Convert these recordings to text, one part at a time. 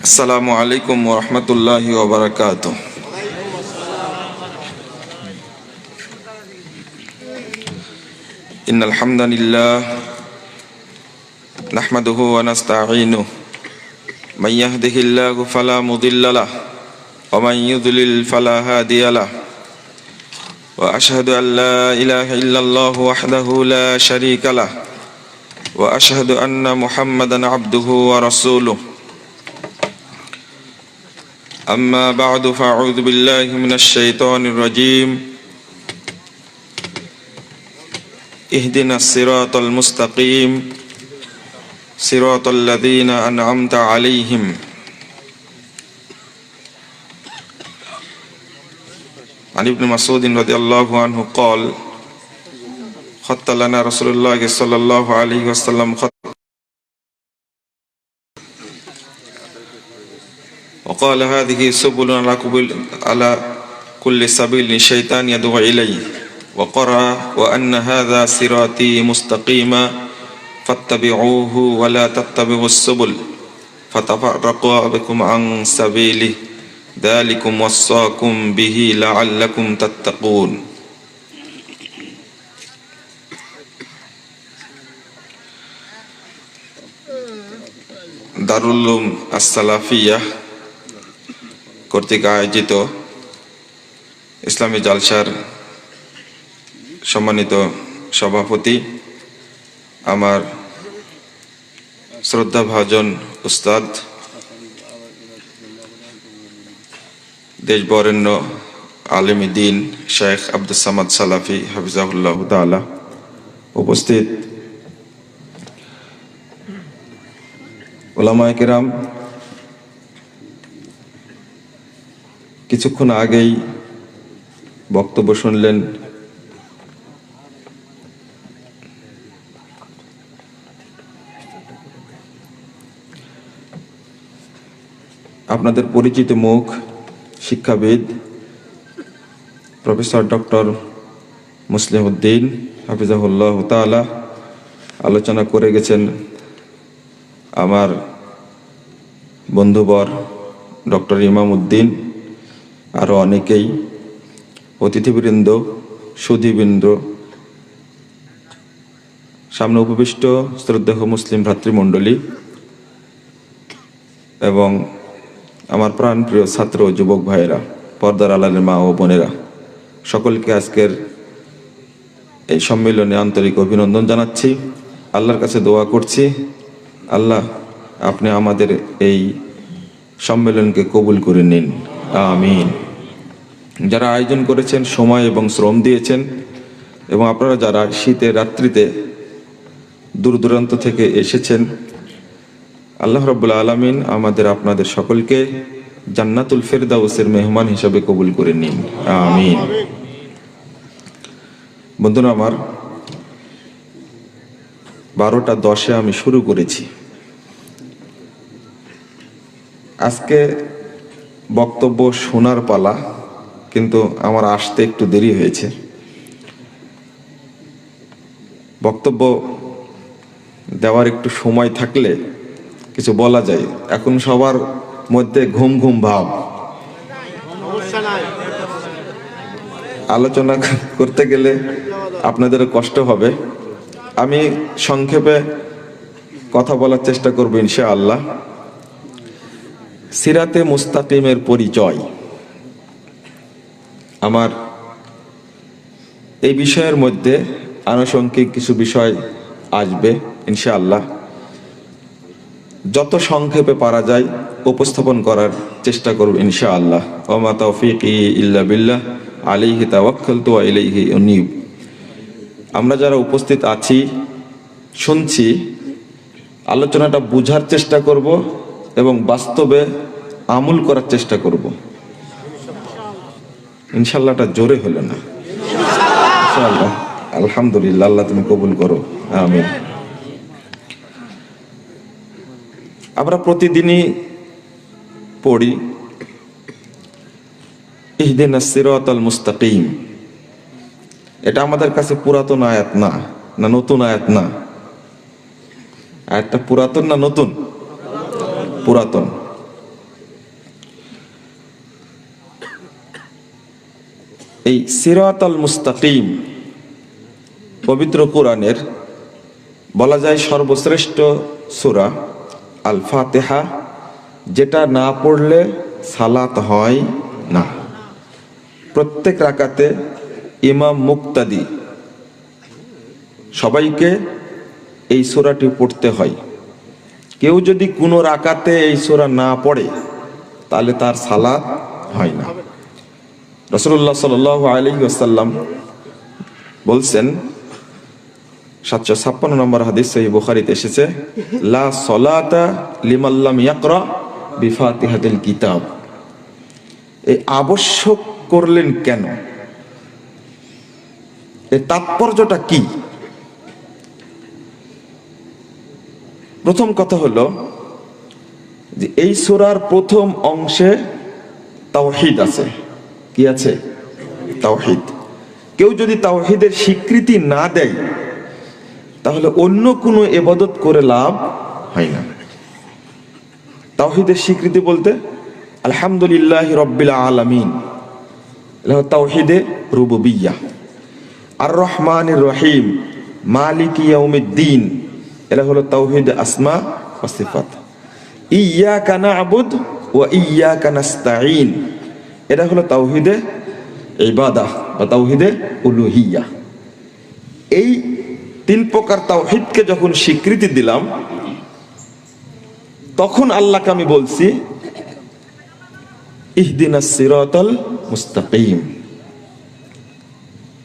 আসসালামু আলাইকুম ওয়া রাহমাতুল্লাহি ওয়া বারাকাতুহু। ইন্নাল হামদালিল্লাহ নাহমাদুহু ওয়া নাস্তাঈনুহু মান ইয়াহদিহিল্লাহু ফালা মুদিল্লা লাহু ওয়া মান ইউদ্লিল ফালা হাদিয়া লাহু ওয়া আশহাদু আল লা ইলাহা ইল্লাল্লাহু ওয়াহদাহু লা শারীকা লাহু ওয়া আশহাদু আন্না মুহাম্মাদান আবদুহু ওয়া রাসূলুহু। أما بعد فأعوذ بالله من الشيطان الرجيم اهدنا الصراط المستقيم صراط الذين أنعمت عليهم عن ابن مسعود رضي الله عنه قال خط لنا رسول الله صلى الله عليه وسلم خط وقال هذه سبل على كل سبيل شيطان يدعو إليه وقرأ وأن هذا صراطي مستقيما فاتبعوه ولا تتبعوا السبل فتفرق بكم عن سبيله ذلكم وصاكم به لعلكم تتقون। দারুল উলুম আস-সালাফিয়াহ কর্তৃক আয়োজিত ইসলামী জালসার সম্মানিত সভাপতি আমার শ্রদ্ধাভাজন উস্তাদ দেশ বরেণ্য আলেম দ্বীন শেখ আব্দুস সামাদ সালাফি হাফিজাহুল্লাহ তাআলা, উপস্থিত উলামায়ে কেরাম, কিছুক্ষণ আগেই বক্তব্য শুনলেন আপনাদের পরিচিত মুখ শিক্ষাবিদ প্রফেসর ডক্টর মুসলিহউদ্দিন হাফিজাহুল্লাহ তাআলা আলোচনা করে গেছেন। আমার বন্ধুবর ডক্টর ইমাম উদ্দিন, আরও অনেকেই, অতিথিবৃন্দ, সুধীবৃন্দ, সামনে উপবিষ্ট শ্রদ্ধেয় মুসলিম ভ্রাতৃমণ্ডলী এবং আমার প্রাণপ্রিয় ছাত্র ও যুবক ভাইয়েরা, পর্দার আড়ালের মা ও বোনেরা, সকলকে আজকের এই সম্মেলনে আন্তরিক অভিনন্দন জানাচ্ছি। আল্লাহর কাছে দোয়া করছি, আল্লাহ আপনি আমাদের এই সম্মেলনকে কবুল করে নিন, আমিন। যারা আয়োজন করেছেন, সময় এবং শ্রম দিয়েছেন, এবং আপনারা যারা শীতের রাত্রিতে দূর দূরান্ত থেকে এসেছেন, আল্লাহ রাব্বুল আলামিন আমাদের আপনাদের সকলকে জান্নাতুল ফেরদাউসের মেহমান হিসাবে কবুল করে নিন, আমিন। বন্ধুরা আমার, 12:10 আমি শুরু করেছি। আজকে বক্তব্য শোনার পালা, কিন্তু আমার আসতে একটু দেরি হয়েছে। বক্তব্য দেওয়ার একটু সময় থাকলে কিছু বলা যায়। এখন সবার মধ্যে ঘুম ঘুম ভাব, আলোচনা করতে গেলে আপনাদেরও কষ্ট হবে। আমি সংক্ষেপে কথা বলার চেষ্টা করব ইনশাআল্লাহ। সিরাতে মুস্তাকিমের পরিচয়, আমার এই বিষয়ের মধ্যে আনুষঙ্গিক কিছু বিষয় আসবে ইনশাআল্লাহ। যত সংক্ষেপে পারা যায় উপস্থাপন করার চেষ্টা করব ইনশাআল্লাহ। ওয়া মা তাওফীকি ইল্লা বিল্লাহ আলাইহি তাওয়াক্কালতু ওয়া ইলাইহি উনীব। আমরা যারা উপস্থিত আছি, শুনছি, আলোচনাটা বুঝার চেষ্টা করব এবং বাস্তবে আমল করার চেষ্টা করব ইনশাআল্লাহটা জোরে হলো না ইনশাআল্লাহ। আলহামদুলিল্লাহ, আল্লাহ তুমি কবুল করো, আমিন। আমরা প্রতিদিনই পড়ি ইহদিনাস সিরাতাল মুস্তাকিম। এটা আমাদের কাছে পুরাতন আয়াত না, নতুন আয়াত না। আয়াতটা পুরাতন না নতুন? পুরাতন। এই সিরাতাল মুস্তাকিম পবিত্র কোরআনের বলা যায় সর্বশ্রেষ্ঠ সূরা আল ফাতিহা, যেটা না পড়লে সালাত হয় না। প্রত্যেক রাকাতে ইমাম মুক্তাদি সবাইকে এই সূরাটি পড়তে হয়। কেউ যদি কোনো রাকাতে এই সূরা না পড়ে তাহলে তার সালাত হয় না। রাসূলুল্লাহ সাল্লাল্লাহু আলাইহি ওয়াসাল্লাম বলছেন, 756 নম্বর হাদিস সহিহ বুখারীতে এসেছে, লা সলাতা লিমান লাম ইয়াকরা বিফাতিহাতিল কিতাব। এই আবশ্যক করলেন কেন? এর তাৎপর্যটা কি? প্রথম কথা হলো যে এই সূরার প্রথম অংশে তাওহীদ আছে। কি আছে? তাওহীদ। কেউ যদি তাওহীদের স্বীকৃতি না দেয় তাহলে অন্য কোনো ইবাদত করে লাভ হয় না। তাওহীদের স্বীকৃতি বলতে আলহামদুলিল্লাহি রাব্বিল আলামিন, এটা তাওহীদে রুবুবিয়্যাহ। আর রহমানির রহিম, মালিকি ইয়াউমিদ্দিন, এটা হলো তাওহীদ আসমা ওয়া সিফাত। ইয়্যাকা না'বুদ ওয়া ইয়্যাকা নাস্তাঈন, এটা হলো তাওহীদে ইবাদাহ বা তাওহীদে উলুহিয়্যাহ। এই তিন প্রকার তাওহীদকে যখন স্বীকৃতি দিলাম তখন আল্লাহকে আমি বলছি ইহদিনাস সিরাতাল মুস্তাকিম,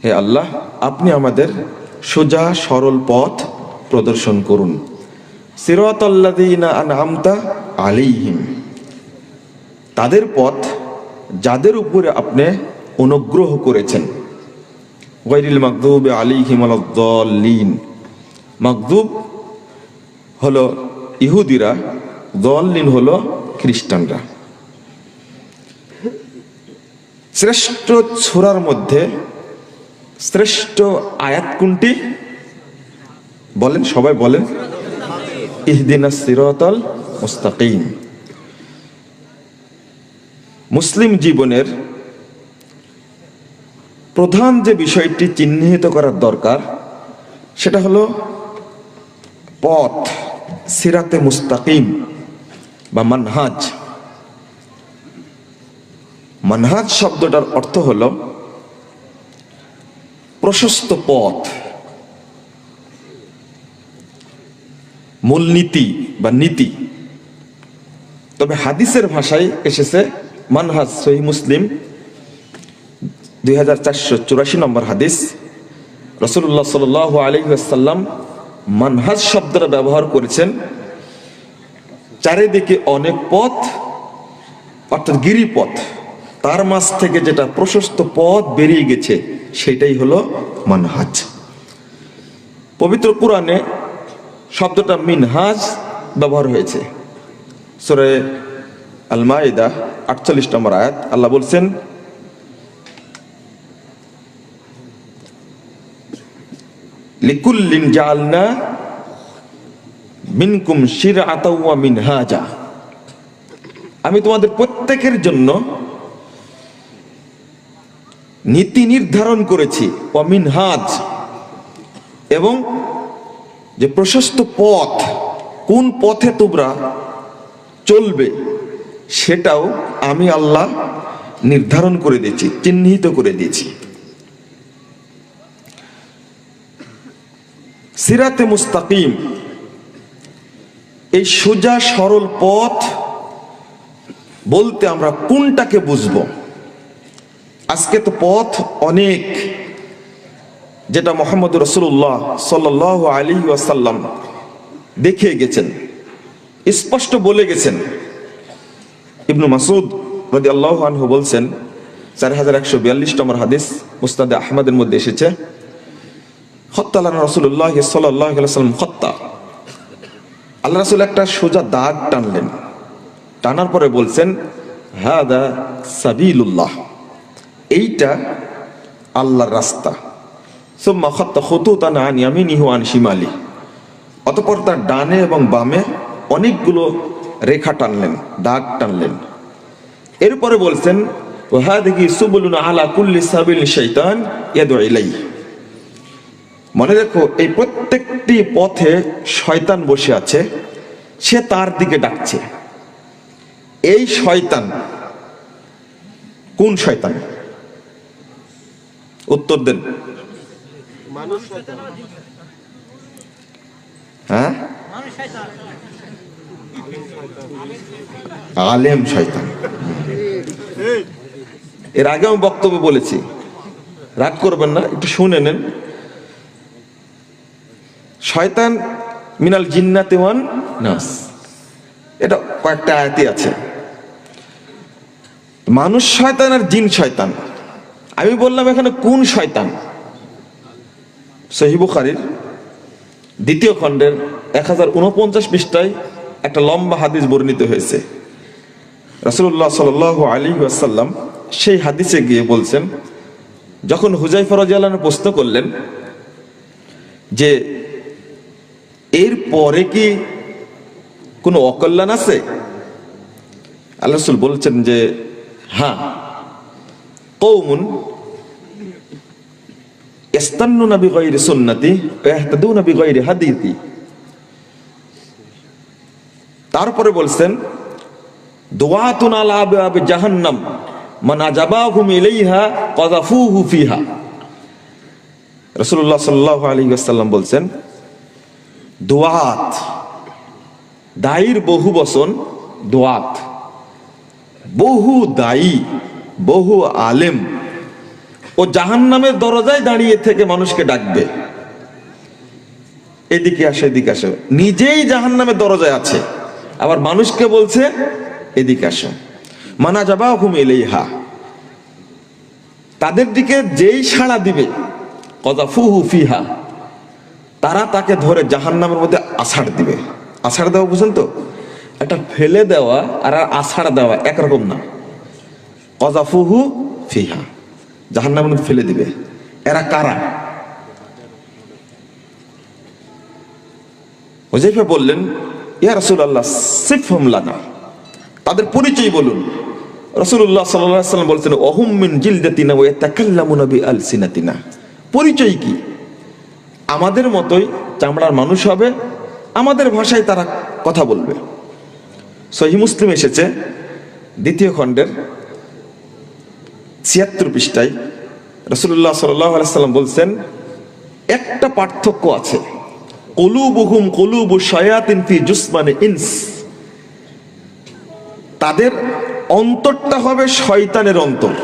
হে আল্লাহ আপনি আমাদের সোজা সরল পথ প্রদর্শন করুন। সিরাতাল্লাযীনা আনআমতা আলাইহিম, তাদের পথ যাদের উপরে আপনি অনুগ্রহ করেছেন। গায়রিল মাগদুবি আলাইহিম ওয়ালাদ-দাল্লিন, মাগদুব হলো ইহুদিরা, দাল্লিন হলো খ্রিস্টানরা। শ্রেষ্ঠ সূরার মধ্যে শ্রেষ্ঠ আয়াত কোনটি বলেন? সবাই বলেন, ইহদিনাস সিরাতাল মুস্তাকিম। মুসলিম জীবনের প্রধান যে বিষয়টি চিহ্নিত করার দরকার সেটা হলো পথ, সিরাতে মুস্তাকিম বা মানহাজ। মানহাজ শব্দটার অর্থ হলো প্রশস্ত পথ, মূলনীতি বা নীতি। তবে হাদিসের ভাষায় এসেছে মানহাজ, সহিহ মুসলিম 2484 নম্বর হাদিস। রাসূলুল্লাহ সাল্লাল্লাহু আলাইহি ওয়াসাল্লাম মানহাজ শব্দটা ব্যবহার করেছেন চারিদিকে অনেক পথ, অর্থাৎ গিরিপথ, তার মাঝ থেকে যেটা প্রশস্ত পথ বেরিয়ে গেছে সেটাই হলো মানহাজ। পবিত্র কোরআনে শব্দটা মিনহাজ ব্যবহার হয়েছে। সূরা আল মাইদা 48 নম্বর আয়াত, আল্লাহ বলছেন, লিকুল্লিন জাআলনা মিনকুম শিরআতাও ওয়া মিনহাজা, আমি তোমাদের প্রত্যেকের জন্য নীতি নির্ধারণ করেছি, ওয়া মিনহাজ, এবং যে প্রশস্ত পথ, কোন পথে তোমরা চলবে সেটাও আমি আল্লাহ নির্ধারণ করে দিয়েছি, চিহ্নিত করে দিয়েছি। সিরাতে মুস্তাকিম, এই সোজা সরল পথ বলতে আমরা কোনটাকে বুঝবো? আজকে তো পথ অনেক, যেটা মুহাম্মদ রাসূলুল্লাহ সাল্লাল্লাহু আলাইহি ওয়াসাল্লাম দেখিয়ে গেছেন, স্পষ্ট বলে গেছেন। ইবনু মাসউদ রাদিয়াল্লাহু আনহু বলছেন, 4142 নম্বর হাদিস মুসনাদে আহমদের মধ্যে এসেছে, খত্তালানা রাসূলুল্লাহ সাল্লাল্লাহু আলাইহি ওয়াসাল্লাম খত্তা, আল্লাহ রাসূল একটা সোজা দাগ টানলেন, টানার পরে বলছেন, হাদা সাবিলুল্লাহ, এইটা আল্লাহর রাস্তা। সুম্মা খাত্তা খুতুতান আন ইয়ামিনিহি ওয়া আন শিমালিহি, অতঃপর তার ডানে এবং বামে অনেকগুলো রেখা টানলেন, দাগ টানলেন। এরপরে বলছেন, ওয়া হাদিহি সুবুলুন আলা কুল্লি সাবিল শাইতান ইয়াদউ ইলাইহি। মনে রেখো, এই প্রত্যেকটি পথে শয়তান বসে আছে, সে তার দিকে ডাকছে। এই শয়তান কোন শয়তান? উত্তর দেন। হ্যাঁ, আলেম শয়তান। এর আগে আমি বক্তব্য বলেছি, রাগ করবেন না, একটু শুনে নেন। শয়তান মিনাল জিন্নাতি ওয়ান নাস, এটা কয়েকটা আয়াতে আছে। মানুষ শয়তান আর জিন শয়তান। আমি বললাম এখানে কোন শয়তান? সহিহ বুখারীর 2য় খণ্ডের 1049 পৃষ্ঠায় একটা লম্বা হাদিস বর্ণিত হয়েছে। রাসূলুল্লাহ সাল্লাল্লাহু আলাইহি ওয়াসাল্লাম সেই হাদিসে গিয়ে বলছেন, যখন হুযায়ফা রাদিয়াল্লাহু আনহু প্রশ্ন করলেন যে এর পরে কি কোনো অকল্যাণ আছে, আল্লাহ রাসূল বলছেন যে হ্যাঁ, কওমুন ইস্তান্নুনা বিগাইরি সুন্নতি ওয়া ইয়াহতাদুনা বিগাইরি হাদিয়ি। তারপরে বলছেন দুআতুন আলা আবওয়াবি জাহান্নাম মান আজাবাহুম ইলাইহা কাযাফুহু ফিহা। রাসূলুল্লাহ সাল্লাল্লাহু আলাইহি ওয়াসাল্লাম বলছেন, দুআত, দায়ীর বহু বচন দুআত, বহু দায়ী, বহু আলেম ও জাহান্নামের দরজায় দাঁড়িয়ে থেকে মানুষকে ডাকবে, এদিকে আসো এদিকে আসো। নিজেই জাহান্নামের দরজায় আছে, আবার মানুষকে বলছে এদিকে আসো। মানা যাবাহুম ইলাইহা, তাদের দিকে যেই সাড়া দিবে, কাযাফুহু ফিহা, তারা তাকে ধরে জাহান্নামের মধ্যে আছাড় দিবে। আছাড় দেওয়া বুঝেন তো? একটা ফেলে দেওয়া আর আছাড় দেওয়া একরকম না। কাযাফুহু ফিহা, জাহান্নামের মধ্যে ফেলে দিবে। এরা কারা? হুযায়ফা বললেন, ইয়া রাসূলুল্লাহ সিফহুম লানা, তাদের পরিচয় বলুন। রাসূলুল্লাহ সাল্লাল্লাহু আলাইহি ওয়াসাল্লাম বলছেন, ওহুম মিন জিলদাতিনা ওয়া ইয়াতাকাল্লামুনা বিআলসিনাতিনা। পরিচয় কি? আমাদের মতোই চামড়ার মানুষ হবে, আমাদের ভাষায় তারা কথা বলবে। সহিহ মুসলিম এসেছে 2য় খণ্ডের 76 পৃষ্ঠায় রাসূলুল্লাহ সাল্লাল্লাহু আলাইহি ওয়াসাল্লাম বলছেন, একটা পার্থক্য আছে, কুলুবুহুম কুলুবু শায়াতিন ফি জুসমানি ইনস। তাদের অন্তরটা হবে শয়তানের অন্তর,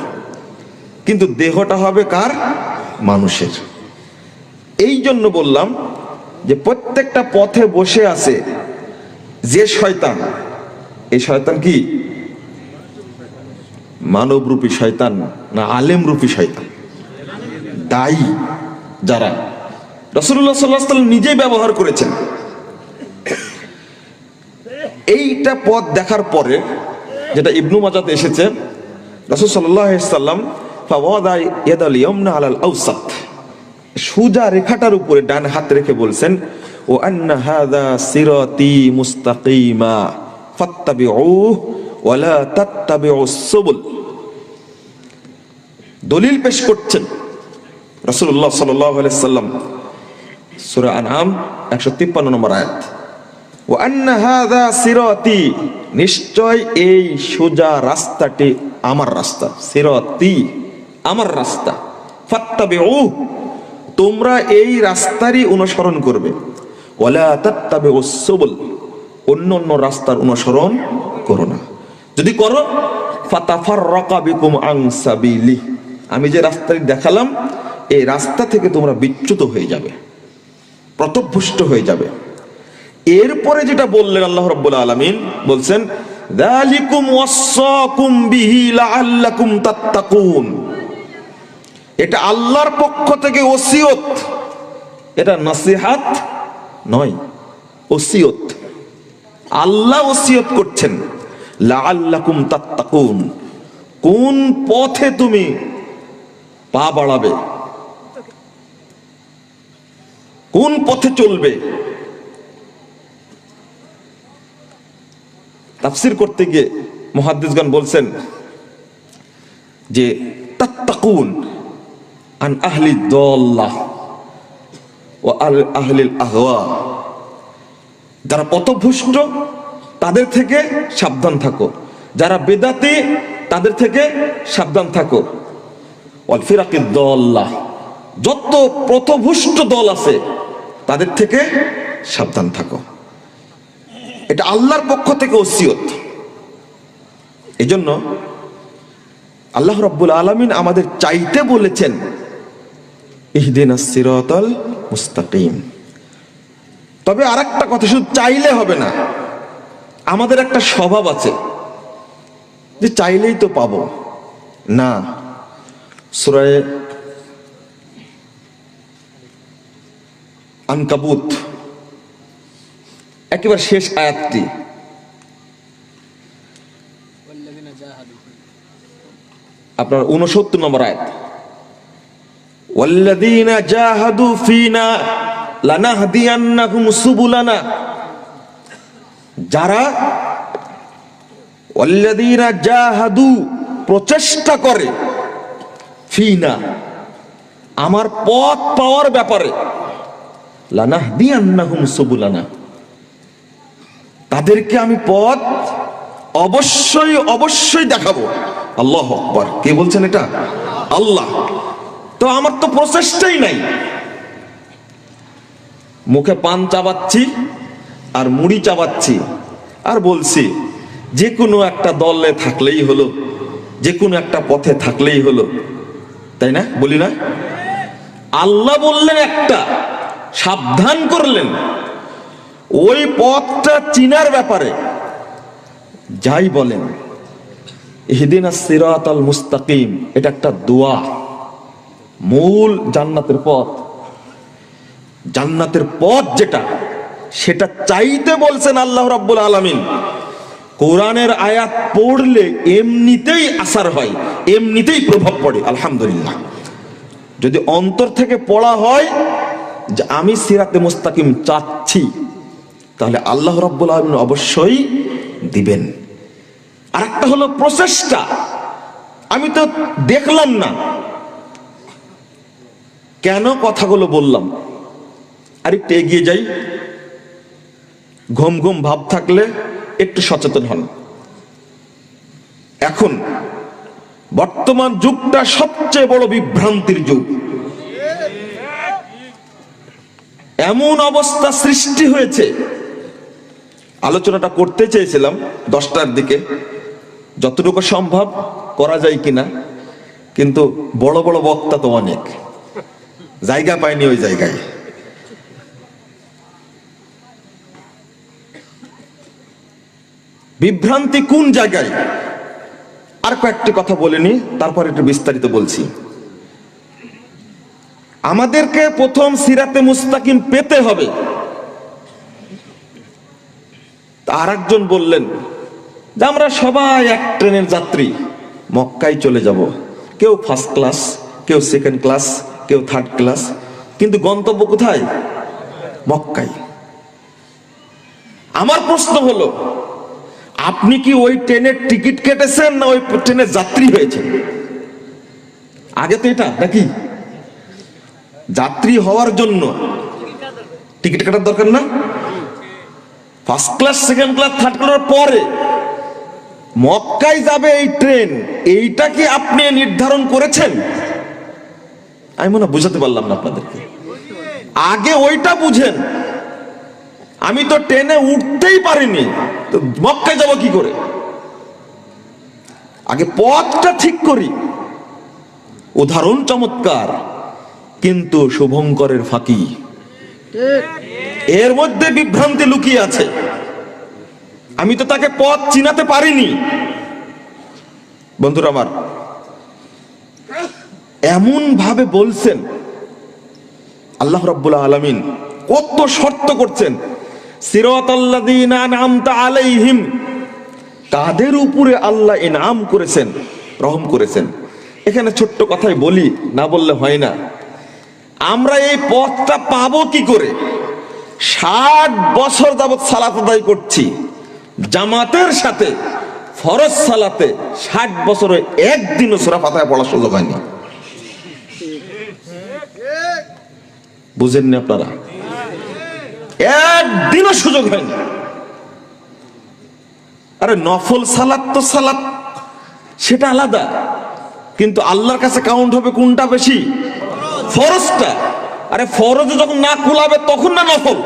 কিন্তু দেহটা হবে কার? মানুষের। এই জন্য বললাম যে প্রত্যেকটা পথে বসে আছে যে শয়তান, এই শয়তান কি মানবরূপী শয়তান না আলেম রূপী শয়তান? দায়ী যারা রাসূলুল্লাহ সাল্লাল্লাহু আলাইহি ওয়াসাল্লাম নিজেই ব্যবহার করেছেন। এইটা পথ দেখার পরে, যেটা ইবনু মাজাতে এসেছে, রাসূল সাল্লাল্লাহু আলাইহি ওয়াসাল্লাম ফাওয়াদা ইয়াদাল ইয়ামনা আলাল আওসাত, সোজা রেখাটার উপরে ডান হাত রেখে বলছেন, ও আন্না হাযা সিরাতি মুস্তাকিমা ফাত্তাবিউহু ওয়া লা তাত্তাবিউস সুবুল। দলিল পেশ করছেন রাসূলুল্লাহ সাল্লাল্লাহু আলাইহি ওয়াসাল্লাম, সূরা আনআম 153 নম্বর আয়াত। ও আন্না হাযা সিরাতি, নিশ্চয় এই সোজা রাস্তাটি আমার রাস্তা। সিরাতি, আমার রাস্তা। ফাত্তাবিউহু, তোমরা এই রাস্তারই অনুসরণ করবে। ওয়ালা তাত্তাবিউস সুবুল, অন্য অন্য রাস্তার অনুসরণ করো না। যদি করো ফাতাফাররাকা বিকুম আন সাবিলি, আমি যে রাস্তাটি দেখালাম এই রাস্তা থেকে তোমরা বিচ্যুত হয়ে যাবে, পথভ্রষ্ট হয়ে যাবে। এরপরে যেটা বললেন আল্লাহ রাব্বুল আলামিন বলছেন, যালিকুম ওয়াসাকুম বিহি লাআল্লাকুম তাত্তাকুন। এটা আল্লাহর পক্ষ থেকে ওসিয়ত, এটা নসিহত নয়, ওসিয়ত। আল্লাহ ওসিয়ত করছেন, লাআল্লাকুম তাত্তাকুন, কোন পথে তুমি পা বাড়াবে, কোন পথে চলবে। তাফসীর করতে গিয়ে মুহাদ্দিসগণ বলছেন, যে তাত্তাকুন আন আহলি দাল্লাহ ওয়া আহলিল আহওয়া, যারা পথভ্রষ্ট তাদের থেকে সাবধান থাকো, যারা বেদাতি তাদের থেকে সাবধান থাকো। ওয়াল ফিরাকিদ দাল্লাহ, যত পথভ্রষ্ট দল আছে তাদের থেকে সাবধান থাকো। এটা আল্লাহর পক্ষ থেকে ওসিয়ত। এজন্য আল্লাহ রাব্বুল আলামিন আমাদের চাইতে বলেছেন ইহদিনাস সিরাতাল মুস্তাকিম। তবে আরেকটা কথা, শুধু চাইলে হবে না, আমাদের একটা স্বভাব আছে যে চাইলেই তো পাবো না। সূরা আনকাবুত একেবারে শেষ আয়াতটি, আপনার 69 নম্বর আয়াত, ওয়াল্লাযীনা জাহাদু ফিনা লানাহদিয়ান্নাহুম সুবুলানা, যারা ওয়াল্লাযীনা জাহাদু প্রচেষ্টা করে, ফিনা আমার পথ পাওয়ার ব্যাপারে, লানাহদিয়ান্নাহুম সুবুলানা তাদেরকে আমি পথ অবশ্যই অবশ্যই দেখাবো। আল্লাহু আকবার। কে বলছেন এটা? আল্লাহ। তো আমার তো প্রচেষ্টাই নাই, মুখে পান চাবাচ্ছি আর মুড়ি চাবাচ্ছি আর বলছি যে কোনো একটা দলে থাকলেই হলো, যে কোনো একটা পথে থাকলেই হলো, তাই না? বলি না? আল্লাহ বললেন একটা, সাবধান করলেন ওই পথটা চিনার ব্যাপারে। যাই বলেন ইহদিনাস সিরাতাল মুস্তাকিম, এটা একটা দোয়া, মূল জান্নাতের পথ। জান্নাতের পথ যেটা, সেটা চাইতে বলছেন আল্লাহ রাব্বুল আলামিন। কোরআনের আয়াত পড়লে এমনিতেই আসার হয়, এমনিতেই প্রভাব পড়ে। আলহামদুলিল্লাহ। যদি অন্তর থেকে পড়া হয় যে আমি সিরাতে মুস্তাকিম চাচ্ছি, তাহলে আল্লাহ রাব্বুল আলামিন অবশ্যই দিবেন। আর একটা হলো প্রচেষ্টা, আমি তো দেখলাম না, কেন কথাগুলো বললাম? আরেকটু এগিয়ে যাই। ঘুম ঘুম ভাব থাকলে একটু সচেতন হন। এখন বর্তমান যুগটা সবচেয়ে বড় বিভ্রান্তির যুগ। এমন অবস্থা সৃষ্টি হয়েছে, আলোচনাটা করতে চেয়েছিলাম 10টার দিকে, যতটুকু সম্ভব করা যায় কিনা, কিন্তু বড় বড় বক্তা তো অনেক, জায়গা পায়নি ওই জায়গায়। বিভ্রান্তি কোন জায়গায়? আর কয়েকটি কথা বলিনি, তারপর একটু বিস্তারিত বলছি। আমাদেরকে প্রথম সিরাতে মুস্তাকিম পেতে হবে। আর একজন বললেন যে আমরা সবাই এক ট্রেনের যাত্রী, মক্কায় চলে যাব, কেউ ফার্স্ট ক্লাস, কেউ সেকেন্ড ক্লাস, কেউ থার্ড ক্লাস, কিন্তু গন্তব্য কোথায়? মক্কায়। আমার প্রশ্ন হলো, আপনি কি ওই ট্রেনের টিকিট কেটেছেন না ওই ট্রেনের যাত্রী হয়েছেন? আগে তো এটা নাকি, যাত্রী হওয়ার জন্য টিকিট কাটার দরকার না? First class, second class, third class পরে মক্কায় যাবে এই ট্রেন, এইটা কি আপনি নির্ধারণ করেছেন? আমি মনে বুঝাতে পারলাম না আপনাদেরকে। আগে ওইটা বুঝেন। আমি তো ট্রেনে উঠতেই পারিনি, তো মক্কায় যাব কি করে? আগে পথটা ঠিক করি। উদাহরণ চমৎকার, কিন্তু শুভঙ্করের ফাঁকি, এর মধ্যে বিভ্রান্তি লুকিয়ে আছে। আমি তো তাকে পথ চিনাতে পারিনি। বন্ধুরা আমার, এমন ভাবে বলছেন আল্লাহ রাব্বুল আলামিন, কত শর্ত করছেন। সিরাতাল্লাযীনা আনআমতা আলাইহিম, তাদের উপরে আল্লাহ ইনআম করেছেন, রহম করেছেন। এখানে ছোট্ট কথাই বলি, না বললে হয় না। আমরা এই পথটা পাবো কি করে? 60 বছর যাবত সালাত আদায় করছি, জামাতের সাথে ফরজ সালাতে 60 বছরে একদিনও সূরা ফাতিহা পড়ার সুযোগ হয়নি। বুঝেননি আপনারা? একদিনও সুযোগ হয়নি। আরে নফল সালাত তো সালাত, সেটা আলাদা, কিন্তু আল্লাহর কাছে কাউন্ট হবে কোনটা বেশি? ফরজটা। আরে ফরজ যখন না কুলাবে তখন না নফল,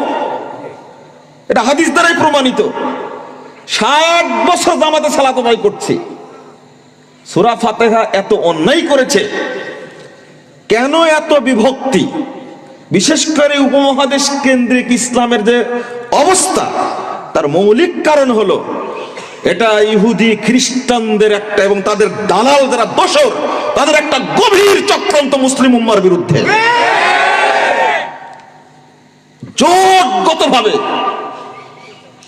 এটা হাদিস দ্বারাই প্রমাণিত। 60 বছর জামাতে সালাত আদায় করছি, সূরা ফাতিহা এত অন্যায় করেছে কেন? এত বিভক্তি, বিশেষ করে উপমহাদেশ কেন্দ্রিক ইসলামের যে অবস্থা, তার মৌলিক কারণ হলো এটা ইহুদি খ্রিস্টানদের একটা এবং তাদের দালাল যারা দোসর, তাদের একটা গভীর চক্রান্ত মুসলিম উম্মার বিরুদ্ধে। জোটগতভাবে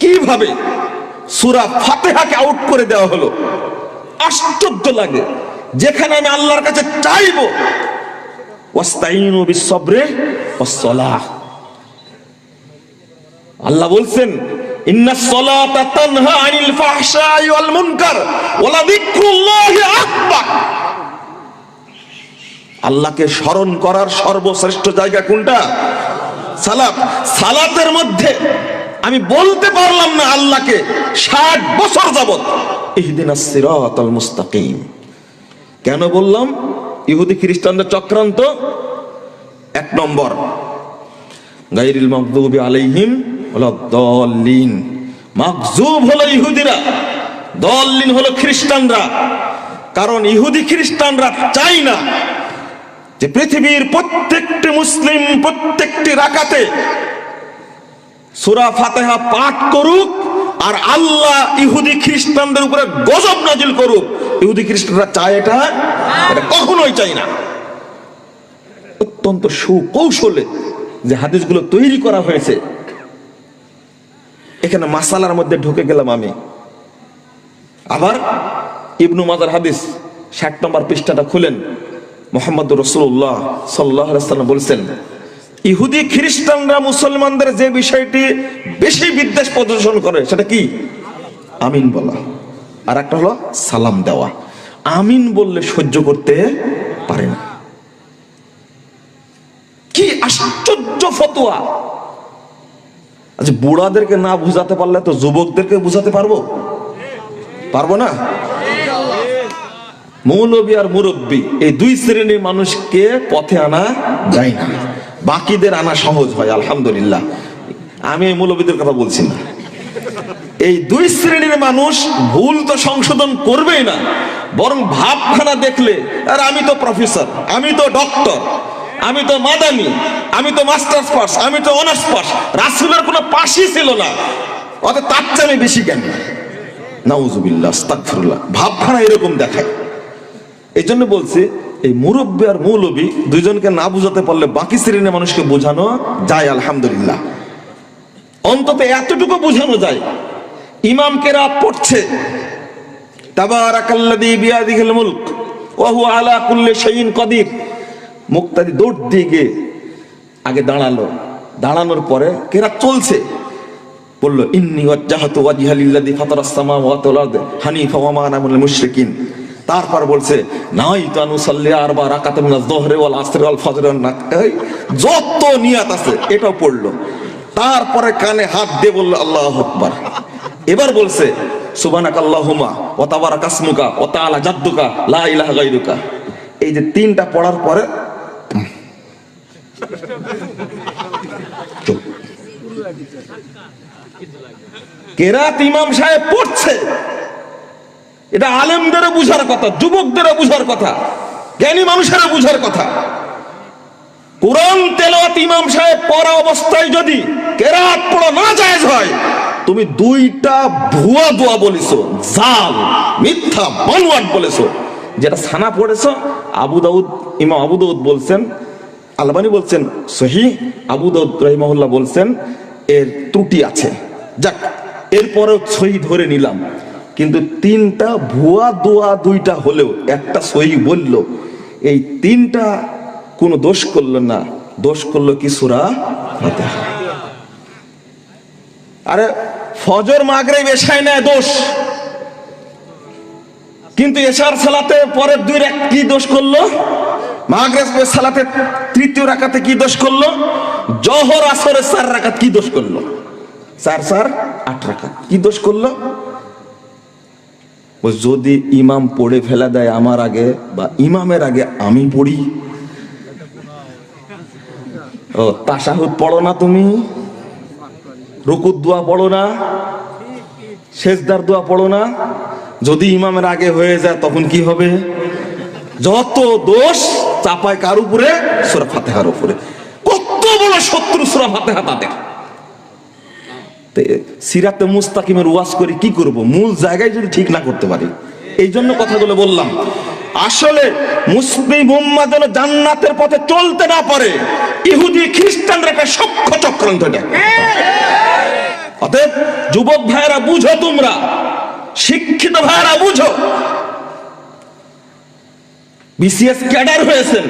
কিভাবে সূরা ফাতিহাকে আউট করে দেওয়া হলো, আশ্চর্য লাগে। যেখানে আমি আল্লাহর কাছে চাইবো ওয়াস্তাইনু বিস-সাবরি ওয়াস-সালাহ, আল্লাহ বলছেন ইন্নাস সালাতা তানহা আনিল ফাহশাই ওয়াল মুনকার ওয়া লাযিকরুল্লাহি আকবার। আল্লাহকে স্মরণ করার সর্বশ্রেষ্ঠ জায়গা কোনটা? সালাত। সালাতের মধ্যে আমি বলতে পারলাম না আল্লাহকে 60 বছর যাবত ইহদিনাস সিরাতাল মুস্তাকিম। কেন বললাম? ইহুদি খ্রিস্টানদের চক্রান্ত। 1 নম্বর, গায়রিল মাগদুবি আলাইহিম ওয়ালাদ-দাল্লিন। মাগজুব হলো ইহুদিরা, দল্লিন হলো খ্রিস্টানরা। কারণ ইহুদি খ্রিস্টানরা চায় না যে পৃথিবীর প্রত্যেকটি মুসলিম প্রত্যেকটি রাকাতে সূরা ফাতিহা পাঠ করুক আর আল্লাহ ইহুদি খ্রিস্টানদের উপরে গজব নাজিল করুক। ইহুদি খ্রিস্টানরা চায় এটা? এটা কখনোই চায় না। অত্যন্ত সুকৌশলে যে হাদিসগুলো তৈরি করা হয়েছে, এখানে মাসালার মধ্যে ঢুকে গেলাম আমি। আবার ইবনু মাজার হাদিস 60 নম্বর পৃষ্ঠাটা খুলেন, মুহাম্মদুর রাসূলুল্লাহ সাল্লাল্লাহু আলাইহি ওয়াসাল্লাম বলেছেন, ইহুদি খ্রিস্টানরা মুসলমানদের যে বিষয়টি বেশি বিদ্বেষ প্রদর্শন করে সেটা কি? আমিন বলা। আর একটা হলো সালাম দেওয়া। আমিন বললে সহ্য করতে পারে না। কি আশ্চর্য ফতোয়া! আচ্ছা, বুড়াদেরকে না বুঝাতে পারলে তো যুবকদেরকে বুঝাতে পারবো? পারবো না? মৌলবী আর মুরব্বী এই 2 শ্রেণীর মানুষকে পথে আনা যায় না, বাকিদের আনা সহজ হয় আলহামদুলিল্লাহ। আমি এই মৌলবীদের কথা বলছি না। এই 2 শ্রেণীর মানুষ ভুল তো সংশোধন করবেই না, বরং ভাবখানা দেখলে, আর আমি তো প্রফেসর, আমি তো ডক্টর, আমি তো মাদানি, আমি তো মাস্টার্স পাস, আমি তো অনার্স পাস, রাসূলের কোনো পাশই ছিল না, অতএব তার চেয়ে আমি বেশি জ্ঞানী। নাউজুবিল্লাহ, আস্তাগফিরুল্লাহ। ভাবখানা এরকম দেখায়। এই জন্য বলছি, এই মুরব্বী আর মৌলবী দুইজনকে না বুঝাতে পারলে বাকি শ্রেণীর মানুষকে বোঝানো যায় আলহামদুলিল্লাহ। অন্তত এতটুকু বোঝানো যায়, ইমামকে রাত পড়ছে তাবারাকাল্লাযী বিয়াদিহিল মুলক ওয়া হুয়া আলা কুল্লি শাইইন কাদির। মুক্তাদি দৌড় দিয়ে গিয়ে আগে দাঁড়ালো, দাঁড়ানোর পরে কেরাত চলছে, বলল ইন্নী ওয়াজ্জাহতু ওয়াজহা লিল্লাযী ফাতারাস সামাওয়াতি ওয়াল আরদ হানিফা ওয়া মা আনা মিনাল মুশরিকিন। তারপর বলছে নাইতু আন উসাল্লি আরবা রাকাতান মিনাজ যুহরি ওয়াল আসরি ওয়াল ফজরি ওয়ান নাক। যত নিয়াত আছে এটাও পড়লো। তারপরে কানে হাত দিয়ে বলল আল্লাহু আকবার। এবার বলছে সুবহানাকাল্লাহুম্মা ওয়া তাবারাকাসমুকা ওয়া তাআলা জাদ্দুকা লা ইলাহা গায়রুকা। এই যে 3টা পড়ার পরে কেরাত ইমাম সাহেব পড়ছে, এটা আলেমদেরও বুঝার কথা, যুবকদেরও বুঝার কথা, জ্ঞানী মানুষেরও বুঝার কথা। কোরআন তেলাওয়াত ইমাম সাহেব পড়া অবস্থায় যদি কেরাত পড়া না জায়েজ হয়, তুমি 2টা ভুয়া দোয়া বলেছো, জাল, মিথ্যা, বানোয়াট বলেছো। যেটা সানা পড়েছো, আবু দাউদ, ইমাম আবু দাউদ বলছেন, আলবানী বলছেন সহিহ, আবু দাউদ রাহিমাহুল্লাহ বলছেন এর ত্রুটি আছে। যাক, এরপরেও সহিহ ধরে নিলাম, কিন্তু 3টা ভুয়া দোয়া 2টা হলেও একটা সহিহ বলল, এই 3টা কোনো দোষ করলো না, দোষ করলো কি সূরা ফাতিহা। আরে ফজর মাগরিব এশায় না দোষ, কিন্তু এশার সালাতে পরের 2 রাকাত কি দোষ করলো? মাগরিবের সালাতে তৃতীয় রাকাতে কি দোষ করলো? জোহর আসরের 4 রাকাত কি দোষ করলো? 4 8 রাকাত কি দোষ করলো? ও যদি ইমাম পড়ে ফেলা দেয় আমার আগে বা ইমামের আগে আমি পড়ি, ও তাশাহুদ পড়ো না তুমি, রুকুর দোয়া পড়ো না, সেজদার দোয়া পড়ো না, যদি ইমামের আগে হয়ে যায় তখন কি হবে? যত দোষ চাপায় কার উপরে? সূরা ফাতিহার উপরে। কত বড় শত্রু সূরা ফাতিহা তাদের। সিরাতে মুস্তাকিমের ওয়াজ করে কি করব? মূল জায়গায় যদি ঠিক না করতে পারি। এই জন্য কথাগুলো বললাম। আসলে মুসলিম উম্মাহ যেন জান্নাতের পথে চলতে না পারে, ইহুদি খ্রিস্টানরা একটা সূক্ষ্ম চক্রান্ত এটা। অতএব যুবক ভাইরা বুঝো, তোমরা শিক্ষিত ভাইরা বুঝো, বিসিএস ক্যাডার হয়েছেন,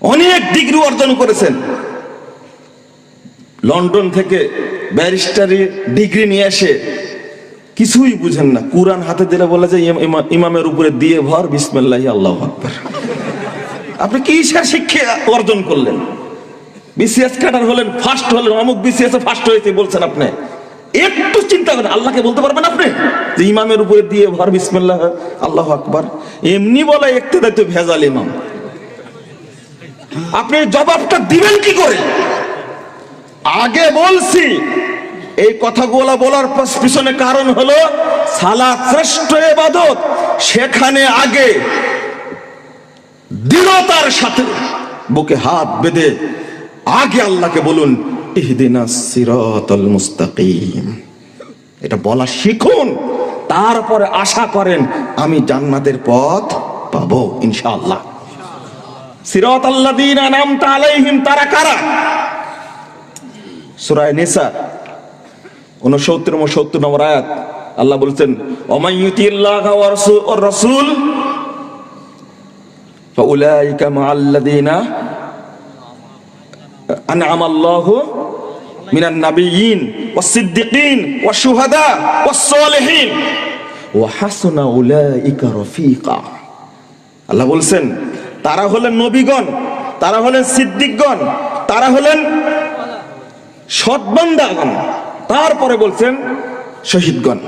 অনেক ডিগ্রি অর্জন করেছেন, লন্ডন থেকে ব্যারিস্টারি ডিগ্রি নিয়ে এসে কিছুই বুঝেন না, কুরআন হাতে দিলে বলে যে ইমামের উপরে দিয়ে ভর, বিসমিল্লাহি আল্লাহু আকবার। আপনি কি শিক্ষা অর্জন করলেন? বিসিএস ক্যাডার হলেন, ফার্স্ট হলেন, অমুক বিসিএস এ ফার্স্ট হয়েছে বলছেন আপনি। একটু চিন্তা করেন, আল্লাহকে বলতে পারবেন আপনি যে ইমামের উপরে দিয়ে ভর, বিসমিল্লাহ আল্লাহু আকবার? এমনি বলে ইক্তেদাই তো ভেজাল ইমাম। আপনি জবাবটা দিবেন কি করে? আগে বলছি, এই কথাগুলো বলার পিছনে কারণ হলো সালাত শ্রেষ্ঠ ইবাদত, সেখানে আগে দৃঢ়তার সাথে বুকে হাত বেঁধে আগে আল্লাহকে বলুন ইহদিনাস সিরাতাল মুস্তাকিম, এটা বলা শিখুন, তারপরে আশা করেন আমি জান্নাতের পথ পাবো ইনশাআল্লাহ। সিরাতাল্লাযীনা আনআমতা আলাইহিম, তারা কারা? সূরা নিসা 69 এবং 70 নম্বর আয়াত আল্লাহ বলছেন ওয়া ইউতিল্লাহা ওয়ার রাসূল ফাউলাইকা মাআল্লাযীনা আনআমাল্লাহু মিনান নাবিয়্যিন ওয়াস সিদ্দিকিন ওয়াশ শুহাদা ওয়াস সালিহিন ওয়া হাসুনা উলাইকা রাফিকা। আল্লাহ বলছেন তারা হলেন নবীগণ, তারা হলেন সিদ্দিকগণ, তারা হলেন সৎ বান্দাগণ, তারপরে বলছেন শহীদগণ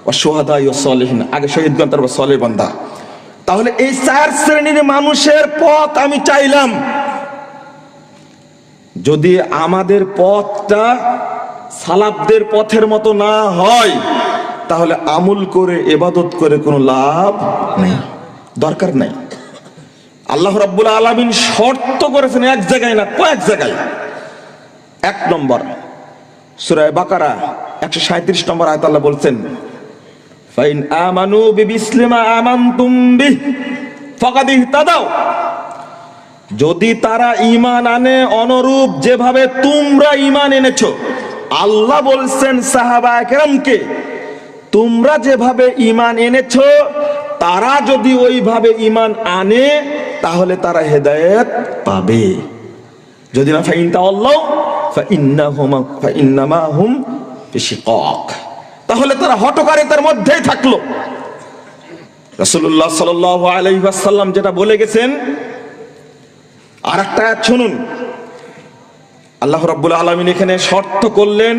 ও শুহাদা ও সালেহিন, আগে শহীদগণ তারপর সালেহ বান্দা। তাহলে এই 4 শ্রেণীর মানুষের পথ আমি চাইলাম। যদি আমাদের পথটা সালাফদের পথের মতো না হয়, তাহলে আমল করে ইবাদত করে কোনো লাভ নেই, দরকার নাই। আল্লাহ রাব্বুল আলামিন শর্ত করেছেন এক জায়গায় না, কয়েক জায়গায়। 1 নম্বর সূরা বাকারা 137 নম্বর আয়াত আল্লাহ বলছেন ফাইন আমানু বিমিসলিমা আমানতুম বিহ ফাকাদ ইহতাদাও, যদি তারা ঈমান আনে অনুরূপ যেভাবে তোমরা ঈমান এনেছো। আল্লাহ বলছেন সাহাবায়ে কেরামকে, তোমরা যেভাবে ঈমান এনেছো তারা যদি ওইভাবে ঈমান আনে তাহলে তারা হেদায়েত পাবে। যদি না ফাইন তাআল্লাহু ফাইন্নামা হুম ফি শিকাক, তাহলে তারা হঠকারিতার মধ্যেই থাকলো। রাসূলুল্লাহ সাল্লাল্লাহু আলাইহি ওয়াসাল্লাম যেটা বলে গেছেন, আরেকটা আয়াত শুনুন। আল্লাহ রাব্বুল আলামিন এখানে শর্ত করলেন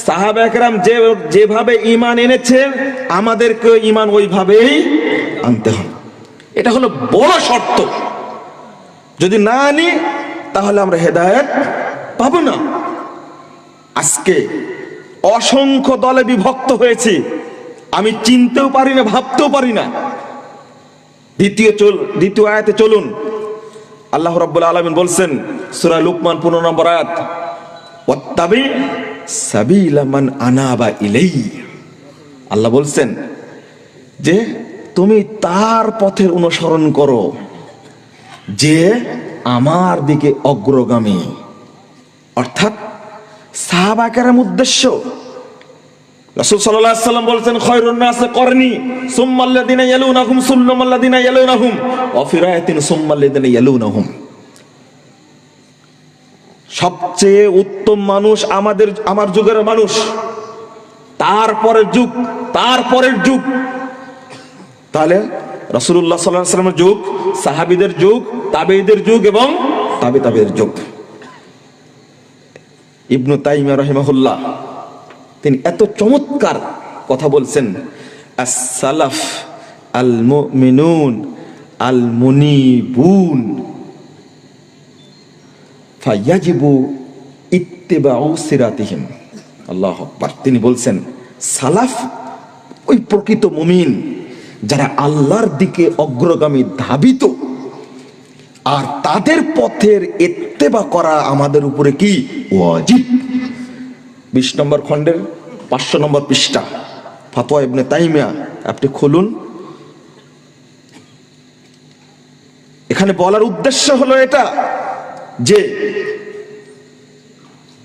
সাহাবায়ে কেরাম যেভাবে ঈমান এনেছেন আমাদেরকে ঈমান ওইভাবেই আনতে হবে। এটা হলো বড় শর্ত। যদি না আনি তাহলে আমরা হেদায়েত পাবো না। আজকে অসংখ্য দলে বিভক্ত হয়েছি, আমি চিনতেও পারি না, ভাবতেও পারি না। দ্বিতীয় আয়াতে চলুন। আল্লাহ রাব্বুল আলামিন বলছেন সূরা লুকমান 15 নম্বর আয়াত, ওয়াত্তাবি সাবিলা মান আনাবা ইলাইহি। আল্লাহ বলছেন যে তুমি তার পথের অনুসরণ করো যে আমার দিকে অগ্রগামী। অর্থাৎ সাহাবায়ে কেরাম উদ্দেশ্য। রাসূল সাল্লাল্লাহু আলাইহি ওয়াসাল্লাম বলেছেন খায়রুন নাসি করনি সুম্মাল্লাযিনা ইয়ালুনাহুম সুম্মাল্লাযিনা ইয়ালুনাহুম ওয়া ফি রায়াতিন সুম্মাল্লাযিনা ইয়ালুনাহুম। সবচেয়ে উত্তম মানুষ আমার যুগের মানুষ, তারপরের যুগ, তারপরের যুগ, তাহলে রাসূলুল্লাহ সাল্লাল্লাহু আলাইহি ওয়াসাল্লামের যুগ, সাহাবীদের যুগ, তাবেঈদের যুগ এবং তাবেঈদের যুগ। ইবনু তাইমিয়া রাহিমাহুল্লাহ তিনি এত চমৎকার কথা বলছেন, আস-সালাফ আল মুমিনুন আল মুনিবুন ফায়াজিবু ইত্তিবাউ সিরাতিহিম। আল্লাহু আকবার। তিনি বলছেন সালাফ ওই প্রকৃত মুমিন যারা আল্লাহর দিকে অগ্রগামী ধাবিত, আর তাদের পথের ইত্তেবা করা আমাদের উপরে কি ওয়াজিব। 20 নম্বর খণ্ডের 500 নম্বর পৃষ্ঠা ফতোয়া ইবনে তাইমিয়া, আপনি খুলুন। এখানে বলার উদ্দেশ্য হলো এটা যে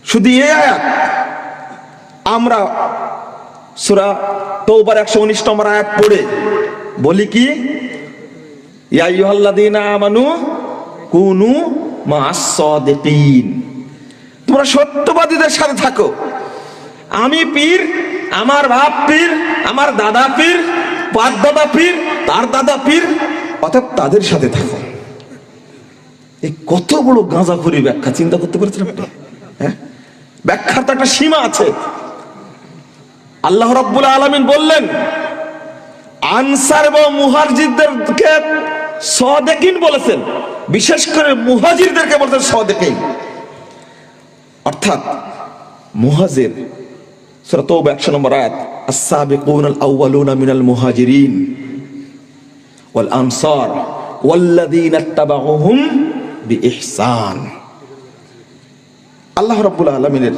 শুধু এই আয়াত আমরা সূরা তওবার 119 নম্বর আয়াত পড়ে বলি কি, ইয়া আইয়ুহাল্লাযীনা আমানু কুনু মা'আস সাদিকিন, তোমরা সত্যবাদীদের সাথে থাকো। আমি পীর, আমার বাপ পীর, আমার দাদা পীর, পাঁচ দাদা পীর, তার দাদা পীর, অর্থাৎ তাদের সাথে থাকো। এই কত বড় গাঁজাখুরি ব্যাখ্যা, চিন্তা করতে পারছেন আপনি? হ্যাঁ, ব্যাখ্যার তো একটা সীমা আছে। আল্লাহ রাব্বুল আলামিন বললেন আনসার এবং মুহাজিরদেরকে সাদিকিন বলেছেন, বিশেষ করে মুহাজিরদেরকে বলেছেন সাদিকিন। অর্থাৎ মুহাজির, সূরা তাওবা 100 নম্বর আয়াত, আস-সাবিকুনাল আউয়ালুনা মিনাল মুহাজিরিন ওয়াল আনসার ওয়াল্লাযীনা ইত্তাবাউহুম বিইহসান। আল্লাহ রাব্বুল আলামিনের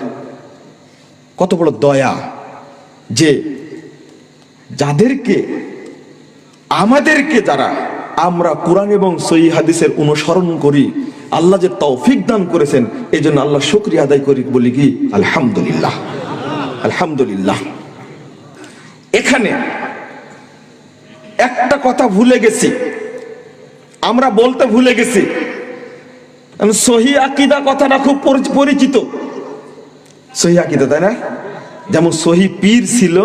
কত বড় দয়া যে যাদেরকে, আমাদেরকে যারা আমরা কোরআন এবং সহিহ হাদিসের অনুসরণ করি, আল্লাহ যে তৌফিক দান করেছেন, এই জন্য আল্লাহ শুকরিয়া আদায় করি, বলি কি আলহামদুলিল্লাহ, আলহামদুলিল্লাহ। এখানে একটা কথা ভুলে গেছি, আমরা বলতে ভুলে গেছি। সহিহ আকীদা কথাটা খুব পরিচিত, সহিহ আকীদা, তাই না? যেমন সহিহ পীর ছিল,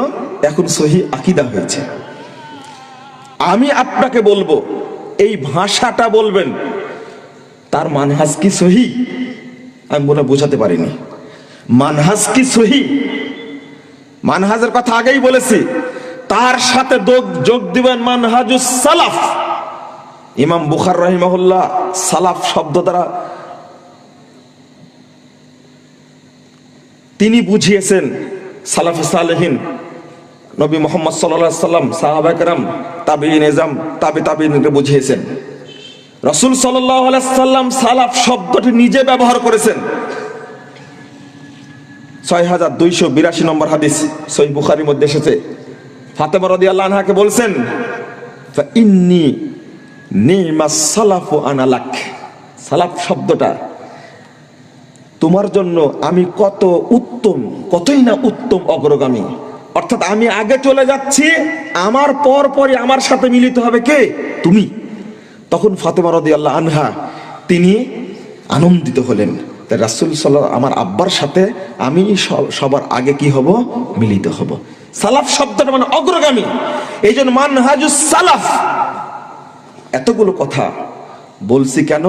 এখন সহিহ আকীদা হয়েছে। আমি আপনাকে বলবো, এই ভাষাটা বলবেন তার মানহাজ কি সহিহ? আমি বলে বোঝাতে পারিনি। মানহাজ কি সহিহ? মানহাজের কথা আগেই বলেছি, তার সাথে যোগ দিবেন মানহাজুস সালাফ। ইমাম বুখারী রাহিমাহুল্লাহ সালাফ শব্দ দ্বারা তিনি বুঝিয়েছেন সালাফে সালেহিন, নবী মুহাম্মদ সাল্লাল্লাহু আলাইহি সাল্লাম, সাহাবায়ে কেরাম, তাবেঈন এজাম, তাবেঈনকে বুঝিয়েছেন। রাসূল সাল্লাল্লাহু আলাইহি সাল্লাম সালাফ শব্দটি নিজে ব্যবহার করেছেন। 6282 নম্বর হাদিস সহিহ বুখারীর মধ্যে এসেছে। ফাতেমা রাদিয়াল্লাহু আনহাকে বলছেন, ফা ইন্নী নিমাস সালাফু আনা লাক। সালাফ শব্দটা তোমার জন্য আমি কত উত্তম, কতই না উত্তম অগ্রগামী। অর্থাৎ আমি আগে চলে যাচ্ছি, আমার পর পরই আমার সাথে মিলিত হবে কে? তুমি। তখন ফাতেমা রাদিয়াল্লাহু আনহা তিনি আনন্দিত হলেন, তাই রাসূল সাল্লাল্লাহু, আমার আব্বার সাথে আমি সবার আগে কি হব? মিলিত হব। সালাফ শব্দটা মানে অগ্রগামী। এই জন্য মানহাজুস সালাফ। এতগুলো কথা বলছি কেন?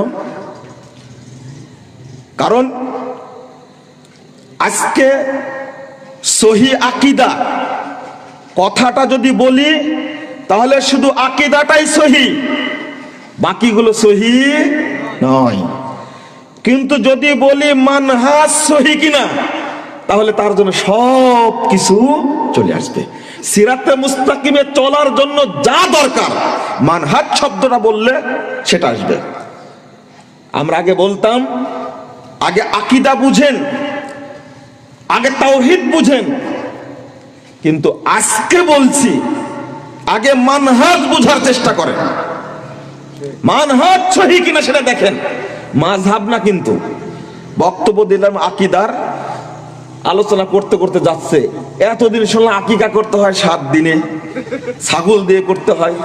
কারণ আজকে সহিহ আকীদা কথাটা যদি বলি, তাহলে শুধু আকীদাটাই সহিহ, বাকিগুলো সহিহ নয়। কিন্তু যদি বলি মানহাজ সহিহ কিনা, তাহলে তার জন্য সব কিছু চলে আসবে। সিরাতে মুস্তাকিমে চলার জন্য যা দরকার, মানহাজ শব্দটা বললে সেটা আসবে। আমরা আগে বলতাম, আগে আকীদা বুঝেন, আগে তাওহীদ বুঝেন। কিন্তু আজকে বলছি, আগে মানহাজ বুঝার চেষ্টা করেন। মানহাজ সহিহ কিনা সেটা দেখেন, মাযহাব না। কিন্তু বক্তব্য দিলাম আকীদার, আলোচনা করতে করতে যাচ্ছে। এতদিন শুনলাম আকিকা করতে হয় 7 দিনে, ছাগল দিয়ে করতে হয়,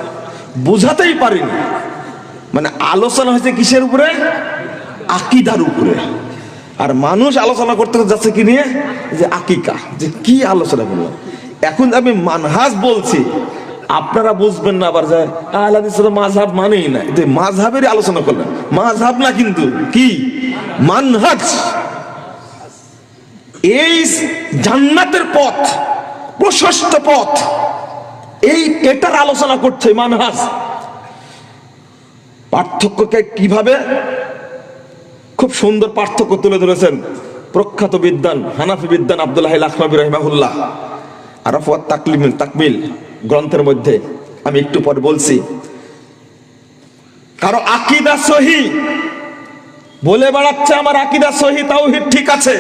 বুঝাতেই পারিনি। মানে আলোচনা হয়েছে কিসের উপরে? আকীদার উপরে। আর মানুষ আলোচনা করতে যাচ্ছে কি নিয়ে? যে আকিকা, যে কি আলোচনা করলাম। এখন আমি মানহাজ বলছি, আপনারা বুঝবেন না আবার যে আহলে হাদিস তো মাযহাব মানেই না, এটা মাযহাবেরই আলোচনা করলেন। মাযহাব না, কিন্তু কি মানহাজ। এই জান্নাতের পথ, প্রশস্ত পথ, এটার আলোচনা করছে মানহাজ। পার্থক্যকে কিভাবে খুব সুন্দর পার্থক্য তুলে ধরেছেন প্রখ্যাত বিদ্বান, হানাফি বিদ্বান আব্দুল্লাহ লাখনবী রাহিমাহুল্লাহ আরাফাত তাকমিল গ্রন্থের মধ্যে। আমি একটু পরে বলছি। কারো আকীদা সহি বলে বেড়াচ্ছে আমার আকীদা সহি, তাওহীদ ঠিক আছে,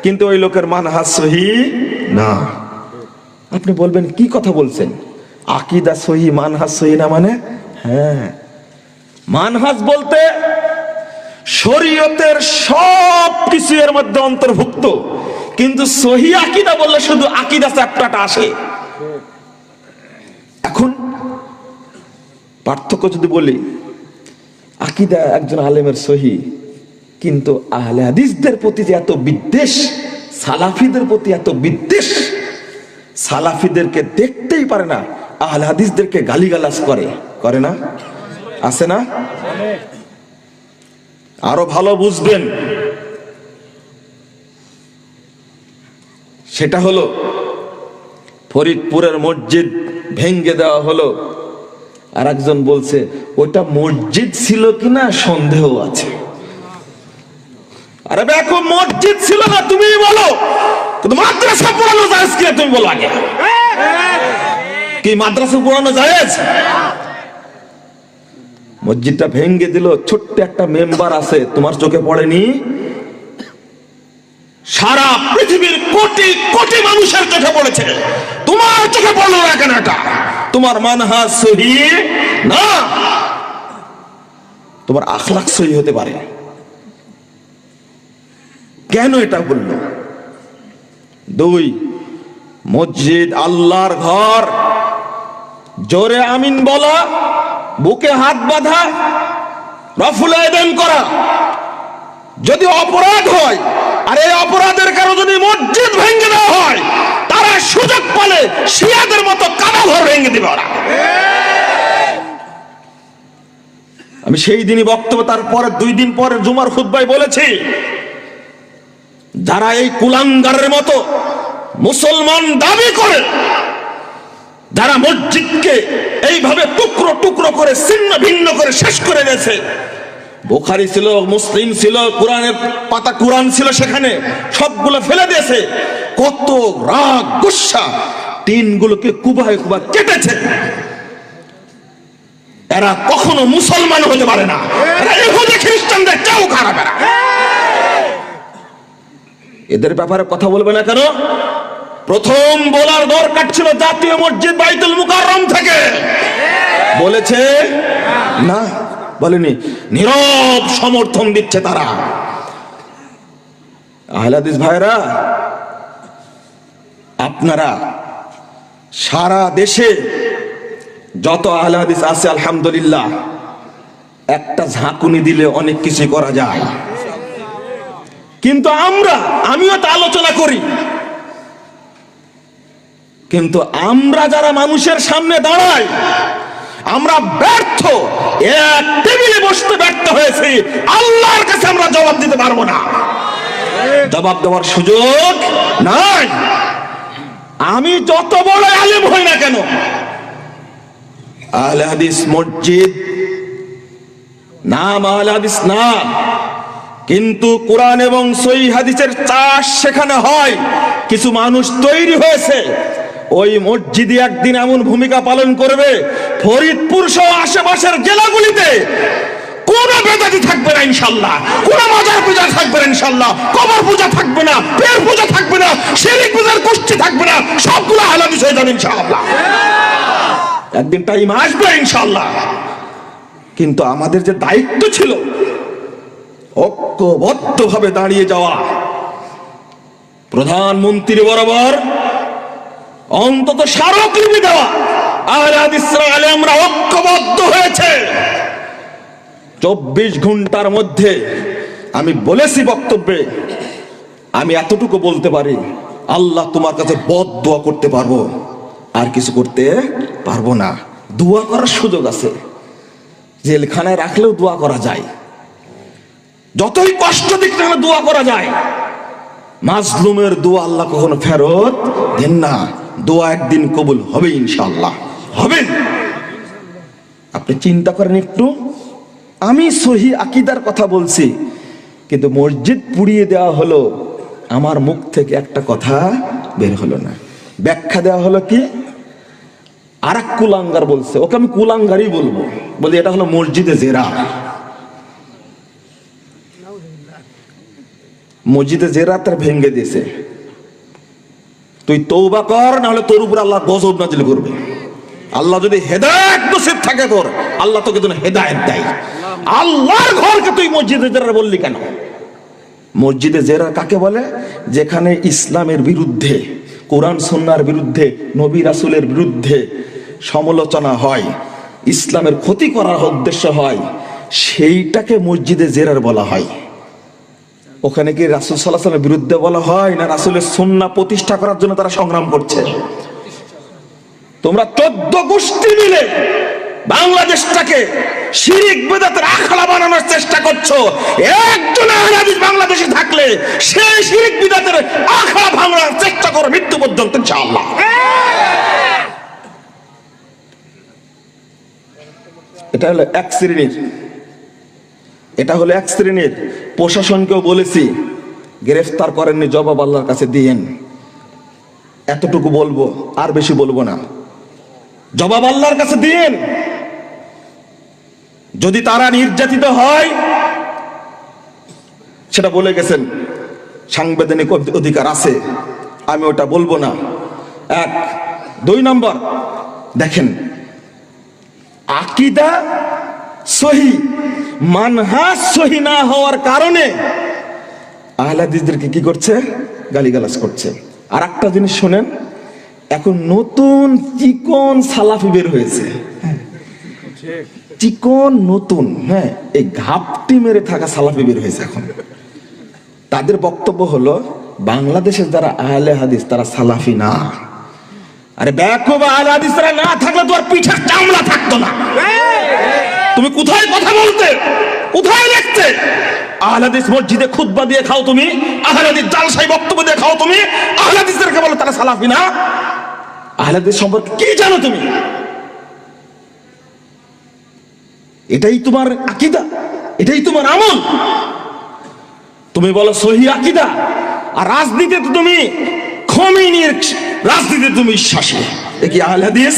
কিন্তু ওই লোকের মানহাজ সহি না। আপনি বলবেন কি কথা বলছেন, আকীদা সহি মানহাজ সহি না মানে? হ্যাঁ, মানহাজ বলতে শরীয়তের সব কিছু এর মধ্যে অন্তর্ভুক্ত, কিন্তু সহি আকীদা বললে শুধু আকীদা চ্যাপ্টারটা আসে। এখন পার্থক্য যদি বলি, আকীদা একজন আলেমের সহি, কিন্তু আহলে হাদিসদের প্রতি যে এত বিদ্বেষ, সালাফিদের প্রতি এত বিদ্বেষ, সালাফিদেরকে দেখতেই পারে না, আহলে হাদিসদেরকে গালিগালাজ করে না? আছে না? আরো ভালো বুঝবেন, সেটা হলো ফরিদপুরের মসজিদ ভেঙ্গে দেওয়া হলো, আর একজন বলছে ওটা মসজিদ ছিল কিনা সন্দেহ আছে। আরে দেখো, মসজিদ ছিল না তুমি বলো, কিন্তু মাদ্রাসা পড়ানো জায়েজ কিনা তুমি বলো আগে। কি মাদ্রাসা পড়ানো জায়েজ? মসজিদটা ভেঙ্গে দিল, ছোট্ট একটা মেম্বার আছে, তোমার চোখে পড়েনি? সারা পৃথিবীর কোটি কোটি মানুষের চোখে পড়েছে, তোমার চোখে পড়লো না কেন? এটা তোমার মানহাজ সহি না, তোমার আখলাক সহি হতে পারে। কেন এটা বললো? দুই, মসজিদ আল্লাহর ঘর, জোরে আমিন বলা, বুকে হাত বাঁধা, রফুল আয়দান করা যদি অপরাধ হয়, আর এই অপরাধের কারণে যদি মসজিদ ভেঙে দেওয়া হয়, তারা সুযোগ পেলে শিয়াদের মতো কাবা ঘর ভেঙে দিবে ওরা। আমি সেই দিনই বক্তব্য, তারপরে 2 দিন পরে জুমার খুতবায় বলেছি, যারা এই কুলাঙ্গারের মতো মুসলমান দাবি করে, যারা মসজিদকে এইভাবে টুকরো টুকরো করে ছিন্ন ভিন্ন করে শেষ করে দিয়েছে, বুখারী ছিল, মুসলিম ছিল, কোরআনের পাতা কোরআন ছিল, সেখানে সবগুলো ফেলে দিয়েছে, কত রাগ গুসা, টিনগুলোকে কুবায় কুবা কেটেছে। এরা কখনো মুসলমান হতে পারে না, এরা ইহুদি খ্রিস্টানদের চাও খারাপ। এদের ব্যাপারে কথা বলবে না কেন? প্রথম বলার দরকার ছিল জাতীয় মসজিদ বাইতুল মুকাররম থেকে। বলেছে না? বলেনি। নীরব সমর্থন দিচ্ছে তারা। আহলে হাদিস ভাইরা, আপনারা সারা দেশে যত আহলে হাদিস আছে আলহামদুলিল্লাহ, একটা ঝাঁকুনি দিলে অনেক কিছু করা যায়। কিন্তু আমিও তো আলোচনা করি, কিন্তু আমরা যারা মানুষের সামনে দাঁড়াই, আমরা ব্যর্থ, এক টেবিলে বসতে ব্যর্থ হয়েছি। আল্লাহর কাছে আমরা জবাব দিতে পারবো না, জবাব দেওয়ার সুযোগ নাই। আমি যত বড় আলেম হই না কেন, আহলে হাদিস মসজিদ নাম আহলে হাদিস না, কিন্তু কোরআন এবং সহিহ হাদিসের চাষ সেখানে হয়। কিছু মানুষ তৈরি হয়েছে, ওই মসজিদে একদিন এমন ভূমিকা পালন করবে, ফরিদপুর সহ আশেপাশের জেলাগুলিতে কোনো বেদাতি থাকবে না ইনশাআল্লাহ, কোনো মাজার পূজা থাকবে না ইনশাআল্লাহ, কবর পূজা থাকবে না, পীর পূজা থাকবে না, শিরক পূজার গোষ্ঠী থাকবে না, সবগুলো আহলে হাদিস হয়ে যাবে ইনশাআল্লাহ। একদিন টাইম আসবে ইনশাআল্লাহ। কিন্তু আমাদের যে দায়িত্ব ছিল ঐক্যবদ্ধভাবে দাঁড়িয়ে যাওয়া, প্রধানমন্ত্রী বরাবর অন্তত স্মারকলিপি দেওয়া, আহলে হাদিসরা আলেমরা ঐক্যবদ্ধ হয়েছে। 24 ঘন্টার মধ্যে আমি বলেছি বক্তব্যে, আমি এতটুকু বলতে পারি, আল্লাহ তোমার কাছে বদদোয়া করতে পারবো, আর কিছু করতে পারবো না। দোয়া করার সুযোগ আছে, জেলখানায় রাখলেও দোয়া করা যায়, যতই কষ্ট দিক না দোয়া করা যায়। মাজলুমের দোয়া আল্লাহ কখনো ফেরত দেন না। দোয়া একদিন কবুল হবে ইনশাআল্লাহ, হবে। আপনি চিন্তা করেন একটু, আমি সহি আকীদার কথা বলছি, কিন্তু মসজিদ পুড়িয়ে দেওয়া হলো, আমার মুখ থেকে একটা কথা বের হলো না। ব্যাখ্যা দেওয়া হলো কি, আর এক কুলাঙ্গার বলছে, ওকে আমি কুলাঙ্গারই বলবো, বলি এটা হলো মসজিদে জেরা। মসজিদে জেরা তার ভেঙ্গে দিয়েছে। তুই তওবা কর, না হলে তোর উপর আল্লাহ গজব নাজিল করবে। আল্লাহ যদি হেদায়েত নসিব থাকে তোর, আল্লাহ তোকে তো হেদায়েত দেয়। আল্লাহর ঘরকে তুই মসজিদে জেরা বললি কেন? মসজিদে জেরা কাকে বলে? যেখানে ইসলামের বিরুদ্ধে, কোরআন সুন্নাহর বিরুদ্ধে, নবী রাসূলের বিরুদ্ধে সমালোচনা হয়, ইসলামের ক্ষতি করার উদ্দেশ্য হয়, সেইটাকে মসজিদে জেরার বলা হয়। ওখানে কি রাসূল সাল্লাল্লাহু আলাইহি ওয়াসাল্লামের বিরুদ্ধে বলা হয়, না রাসূলের সুন্নাহ প্রতিষ্ঠা করার জন্য তারা সংগ্রাম করছে? তোমরা 14 গোষ্ঠী মিলে বাংলাদেশটাকে শিরক বিদআতের আখড়া বানানোর চেষ্টা করছো। একজন আহলে হাদিস বাংলাদেশে থাকলে সেই শিরক বিদআতের আখড়া ভাঙার চেষ্টা করো মৃত্যু পর্যন্ত ইনশাআল্লাহ। এটা হলো এক শ্রেণীর, এটা হলো এক শ্রেণীর। প্রশাসনকেও বলেছি, গ্রেফতার করেননি, জবাব আল্লাহর কাছে দিয়েন। এতটুকু বলবো, আর বেশি বলবো না। জবাব আল্লাহর কাছে দিয়েন। যদি তারা নির্যাতিত হয়, সেটা বলে গেছেন, সাংবিধানিক অধিকার আছে, আমি ওটা বলবো না। 1 2 নম্বর, দেখেন আকীদা সহি, মানহাজ সহি না হওয়ার কারণে আহলে হাদিসদেরকে কি করছে? গালিগালাজ করছে। আর একটা জিনিস শোনেন, এখন নতুন চিকন সালাফি বের হয়েছে, চিকন নতুন, হ্যাঁ, এই ঘাপটি মেরে থাকা সালাফি বের হয়েছে এখন। তাদের বক্তব্য হলো বাংলাদেশের যারা আহলে হাদিস তারা সালাফি না। আরে ব্যাকুব, আহলে হাদিসরা না থাকলে তো আর পিঠের চামড়া থাকতো না। তুমি কোথায় কথা বলতে, কোথায় লিখতে? আহলে হাদিস মসজিদে খুতবা দিয়ে খাও তুমি, আহলে হাদিস জালসায় বক্তব্য দিয়ে খাও তুমি, আহলে হাদিসদেরকে বলো তারা সালাফি না? আহলে হাদিস সম্পর্কে কি জানো তুমি? এটাই তোমার আকীদা, এটাই তোমার আমল। তুমি বলো সহি আকীদা, আর রাজনীতিতে তুমি খোমেনির রাজনীতিতে তুমি বিশ্বাসী। এ কি আহলে হাদিস?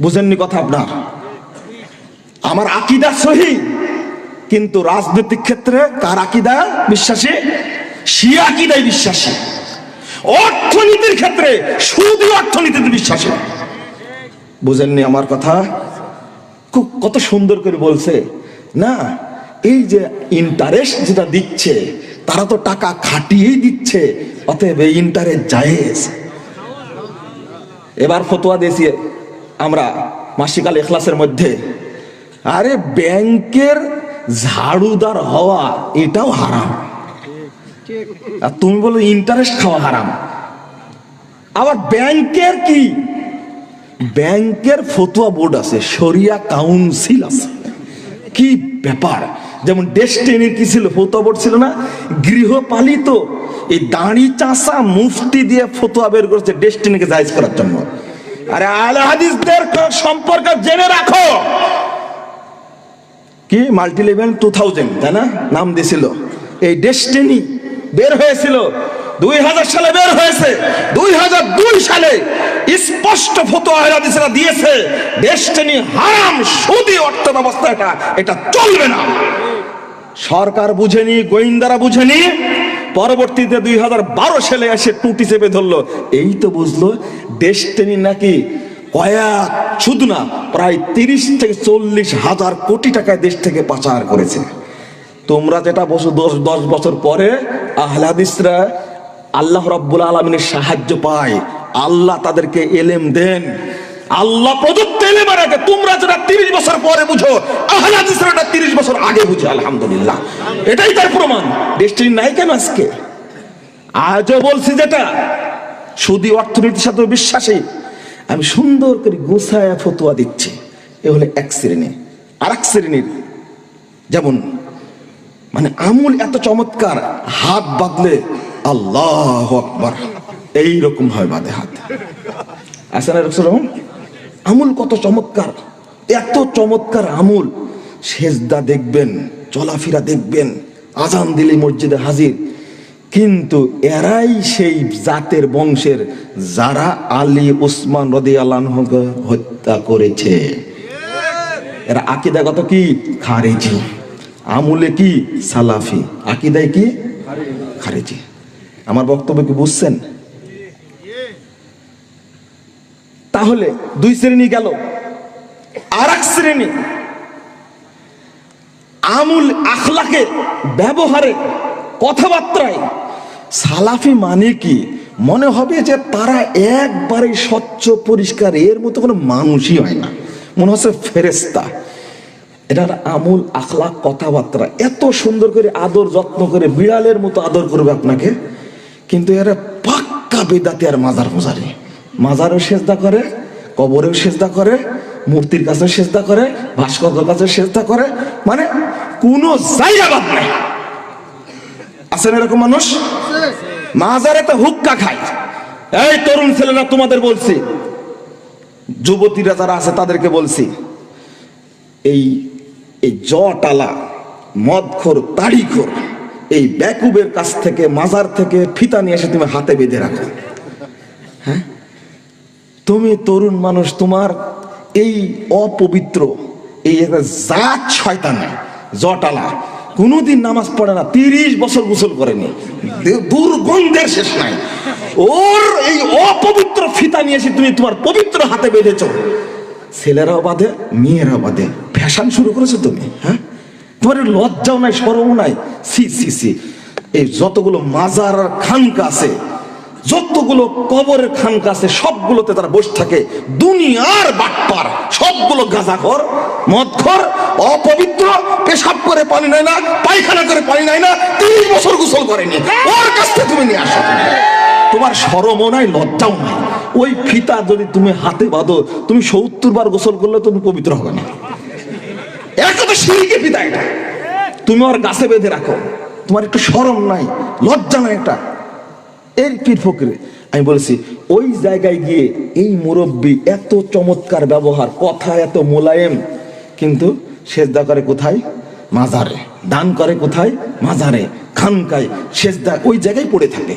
বুঝেননি কথা আপনার? আমার আকীদা সহি, কিন্তু রাজনৈতিক ক্ষেত্রে কার আকীদা বিশ্বাসী? শিয়া আকীদায় বিশ্বাসী। অর্থনীতির ক্ষেত্রে সুদী অর্থনীতিতে বিশ্বাসী। বুঝেননি আমার কথা? খুব কত সুন্দর করে বলছে না, এই যে ইন্টারেস্ট যেটা দিচ্ছে, তারা তো টাকা খাটিয়েই দিচ্ছে, অতএব এই ইন্টারেস্ট জায়েজ। এবার ফতোয়া দিয়েছি আমরা মাসিক আল ইখলাসের মধ্যে, আরে ব্যাংকের ঝাড়ুদার হওয়া এটাও হারাম, আর তুমি বলো ইন্টারেস্ট খাওয়া হারাম। আবার ব্যাংকের কি, ব্যাংকের ফতোয়া বোর্ড আছে, শরিয়া কাউন্সিল আছে, কি ব্যাপার। যেমন ডেস্টিনির কি ছিল, ফতোয়া বোর্ড ছিল না, গৃহপালিত এই দাঁড়ি চাষা মুফতি দিয়ে ফতোয়া বের করেছে ডেস্টিনিকে জায়েজ করার জন্য। আরে আহলে হাদিসদের সম্পর্কে জেনে রাখো, কি মাল্টি লেভেল 2000, তাই না নাম দিয়েছিল। এই ডেস্টিনি বের হয়েছিল 2000 সালে, বের হয়েছে 2002 সালে। স্পষ্ট ফতোয়া আহলে হাদিসরা দিয়েছে, ডেস্টিনি হারাম, সুদী অর্থ ব্যবস্থা, এটা চলবে না। সরকার বুঝেনি, গোয়েন্দারা বুঝেনি, পরবর্তীতে 2012 সালে এসে টুটি চেপে ধরলো। এই তো বুঝলো ডেস্টিনি নাকি কয়েক, শুধু না, প্রায় 30 থেকে 40 হাজার কোটি টাকায় দেশ থেকে পাচার করেছে। তোমরা যেটা বসো 10 বছর পরে আহলে হাদিসরা আল্লাহ রাব্বুল আলামিনের সাহায্য পায়, আল্লাহ তাদেরকে এলেম দেন, আল্লাহ প্রদত্ত এলেমের আগে। তোমরা যেটা 30 বছর পরে বুঝো, আহলে হাদিসরা 30 বছর আগে বুঝে, আলহামদুলিল্লাহ, এটাই তার প্রমাণ। ডেস্টিনি নাই কেন আজকে? আজও বলছি যেটা সুদী অর্থনীতির সাথে বিশ্বাসী, আমি সুন্দর করে গোছায়া ফতোয়া দিচ্ছি। এ হলো এক শ্রেণী। আর এক শ্রেণীর যেমন মানে আমুল এত চমৎকার, হাত বাঁধলে আল্লাহু আকবার এইরকম হয় বাঁধে হাত। আসেন এরকম আমুল কত চমৎকার, এত চমৎকার আমুল। সেজদা দেখবেন, চলাফেরা দেখবেন, আজান দিলে মসজিদে হাজির। কিন্তু এরাই সেই জাতের বংশের যারা আলী উসমান রাদিয়াল্লাহু আনহুকে হত্যা করেছে। এরা আকীদাগত কি খারেজি, আমুলে কি সালাফি, আকীদায় কি খারেজি। আমার বক্তব্য কি বুঝছেন? তাহলে দুই শ্রেণী গেল। আর এক শ্রেণী আমুল আখলাকে, ব্যবহারে, কথাবার্তায় সালাফি মানে কি? মনে হবে যে তারা একবারে স্বচ্ছ পরিষ্কার, এর মতো কোনো মানুষই হয় না, মনে হচ্ছে ফেরেশতা। এটার আমুল আখলাক, কথাবার্তা এত সুন্দর করে আদর যত্ন করে, বিড়ালের মতো আদর করবে আপনাকে। কিন্তু এরা পাক্কা বেদাতি আর মাজার পূজারি। মাজারেও সেজদা করে, কবরেও সেজদা করে, মূর্তির কাছে সেজদা করে, ভাস্করের কাছে সেজদা করে, মানে কোনো জায়গা বাদ নাই। আছেন এরকম মানুষ? মাজারে তো হুক্কা খায়। এই তরুণ ছেলেরা তোমাদের বলছি, যুবতীরা যারা আছে তাদেরকে বলছি, এই এই জটালা, মদখোর, তাড়িখোর, এই বেকুবের কাছ থেকে, মাজার থেকে ফিতা নিয়ে এসে তুমি হাতে বেঁধে রাখো। হ্যাঁ, তুমি তরুণ মানুষ, তোমার এই অপবিত্র, এই একটা জাত শয়তান জটালা, কোনোদিন নামাজ পড়ে না, 30 বছর গোসল করেনি, দুর্গন্ধের শেষ নাই। ওর এই অপবিত্র ফিতা নিয়ে এসে তুমি তোমার পবিত্র হাতে বেঁধেছ। ছেলেরাও বাঁধে, মেয়েরাও বাঁধে, ফ্যাশন শুরু করেছো তুমি। হ্যাঁ, তোমার লজ্জাও নাই, শরমও নাই। সি সি সি। এই যতগুলো মাজার আর খানকা আছে, যতগুলো কবরের খানকা আছে, সবগুলোতে তারা বসে থাকে দুনিয়ার বাটপার, সবগুলো গাঁজাখোর, মদখোর, অপবিত্র, পেশাব করে পানি নেয় না, পায়খানা করে পানি নেয় না, 30 বছর গোসল করেনি। ওর কাছ থেকে তুমি নিয়ে আসো। তোমার শরমও নাই, লজ্জাও নাই। ওই ফিতা যদি তুমি হাতে বাঁধো, তুমি 70 বার গোসল করলে তুমি পবিত্র হবে না। একটা তো শিরকে ফিতা, এটা তুমি ওর গাছে বেঁধে রাখো। তোমার একটু শরম নাই, লজ্জা নাই এটা। এর পীর ফকির আমি বলেছি, ওই জায়গায় গিয়ে এই মুরব্বী এত চমৎকার ব্যবহার, কথা এত মোলায়েম, কিন্তু সেজদা করে কোথায়? মাজারে। দান করে কোথায়? মাজারে, খানকায়, সেজদা ওই জায়গায় পড়ে থাকে।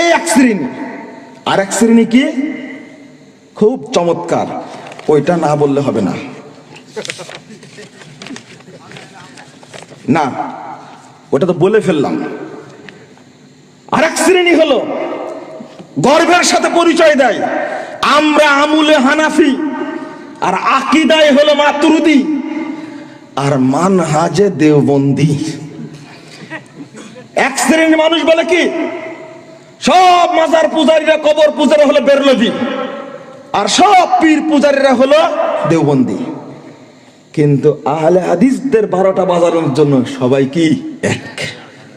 এই এক শ্রেণী। আর এক শ্রেণী কি খুব চমৎকার, ওইটা না বললে হবে না, না ওটা তো বলে ফেললাম। আরেক শ্রেণী হলো গর্বের সাথে পরিচয় দেয়, আমরা আমুলে হানাফি, আর আকীদায় হলো মাতুরিদি, আর মানহাজে দেওবন্দি। এক শ্রেণীর মানুষ বলে কি, সব মাজার পূজারীরা, কবর পূজারীরা হলো বেরলভী, আর সব পীর পূজারীরা হলো দেওবন্দি। কিন্তু আহলে হাদিসদের 12টা বাজানোর জন্য সবাই কি এক,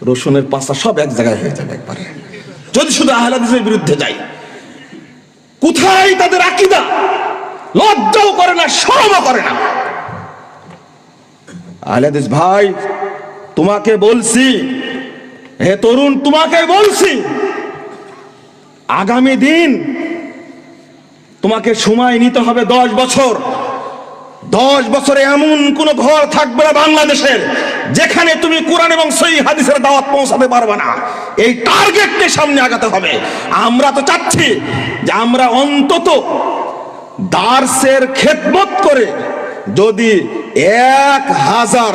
রসুনের পাশা সব এক জায়গায় হয়ে যাবে একবারে, যদি শুধু আহলে হাদিসের বিরুদ্ধে যায়। কোথায় তাদের আকীদা? লজ্জাও করে না, শরমও করে না। আহলে হাদিস ভাই, তোমাকে বলছি, হে তরুণ, তোমাকে বলছি, আগামী দিন তোমাকে সময় নিতে হবে 10 বছর। 10 বছরে এমন কোন ঘর থাকবে না বাংলাদেশের যেখানে তুমি কোরআন এবং সহিহ হাদিসের দাওয়াত পৌঁছাতে পারবে না। এই টার্গেট নিয়ে সামনে আগাতে হবে। আমরা তো চাচ্ছি যে আমরা অন্তত দার্সের খেদমত করে যদি 1000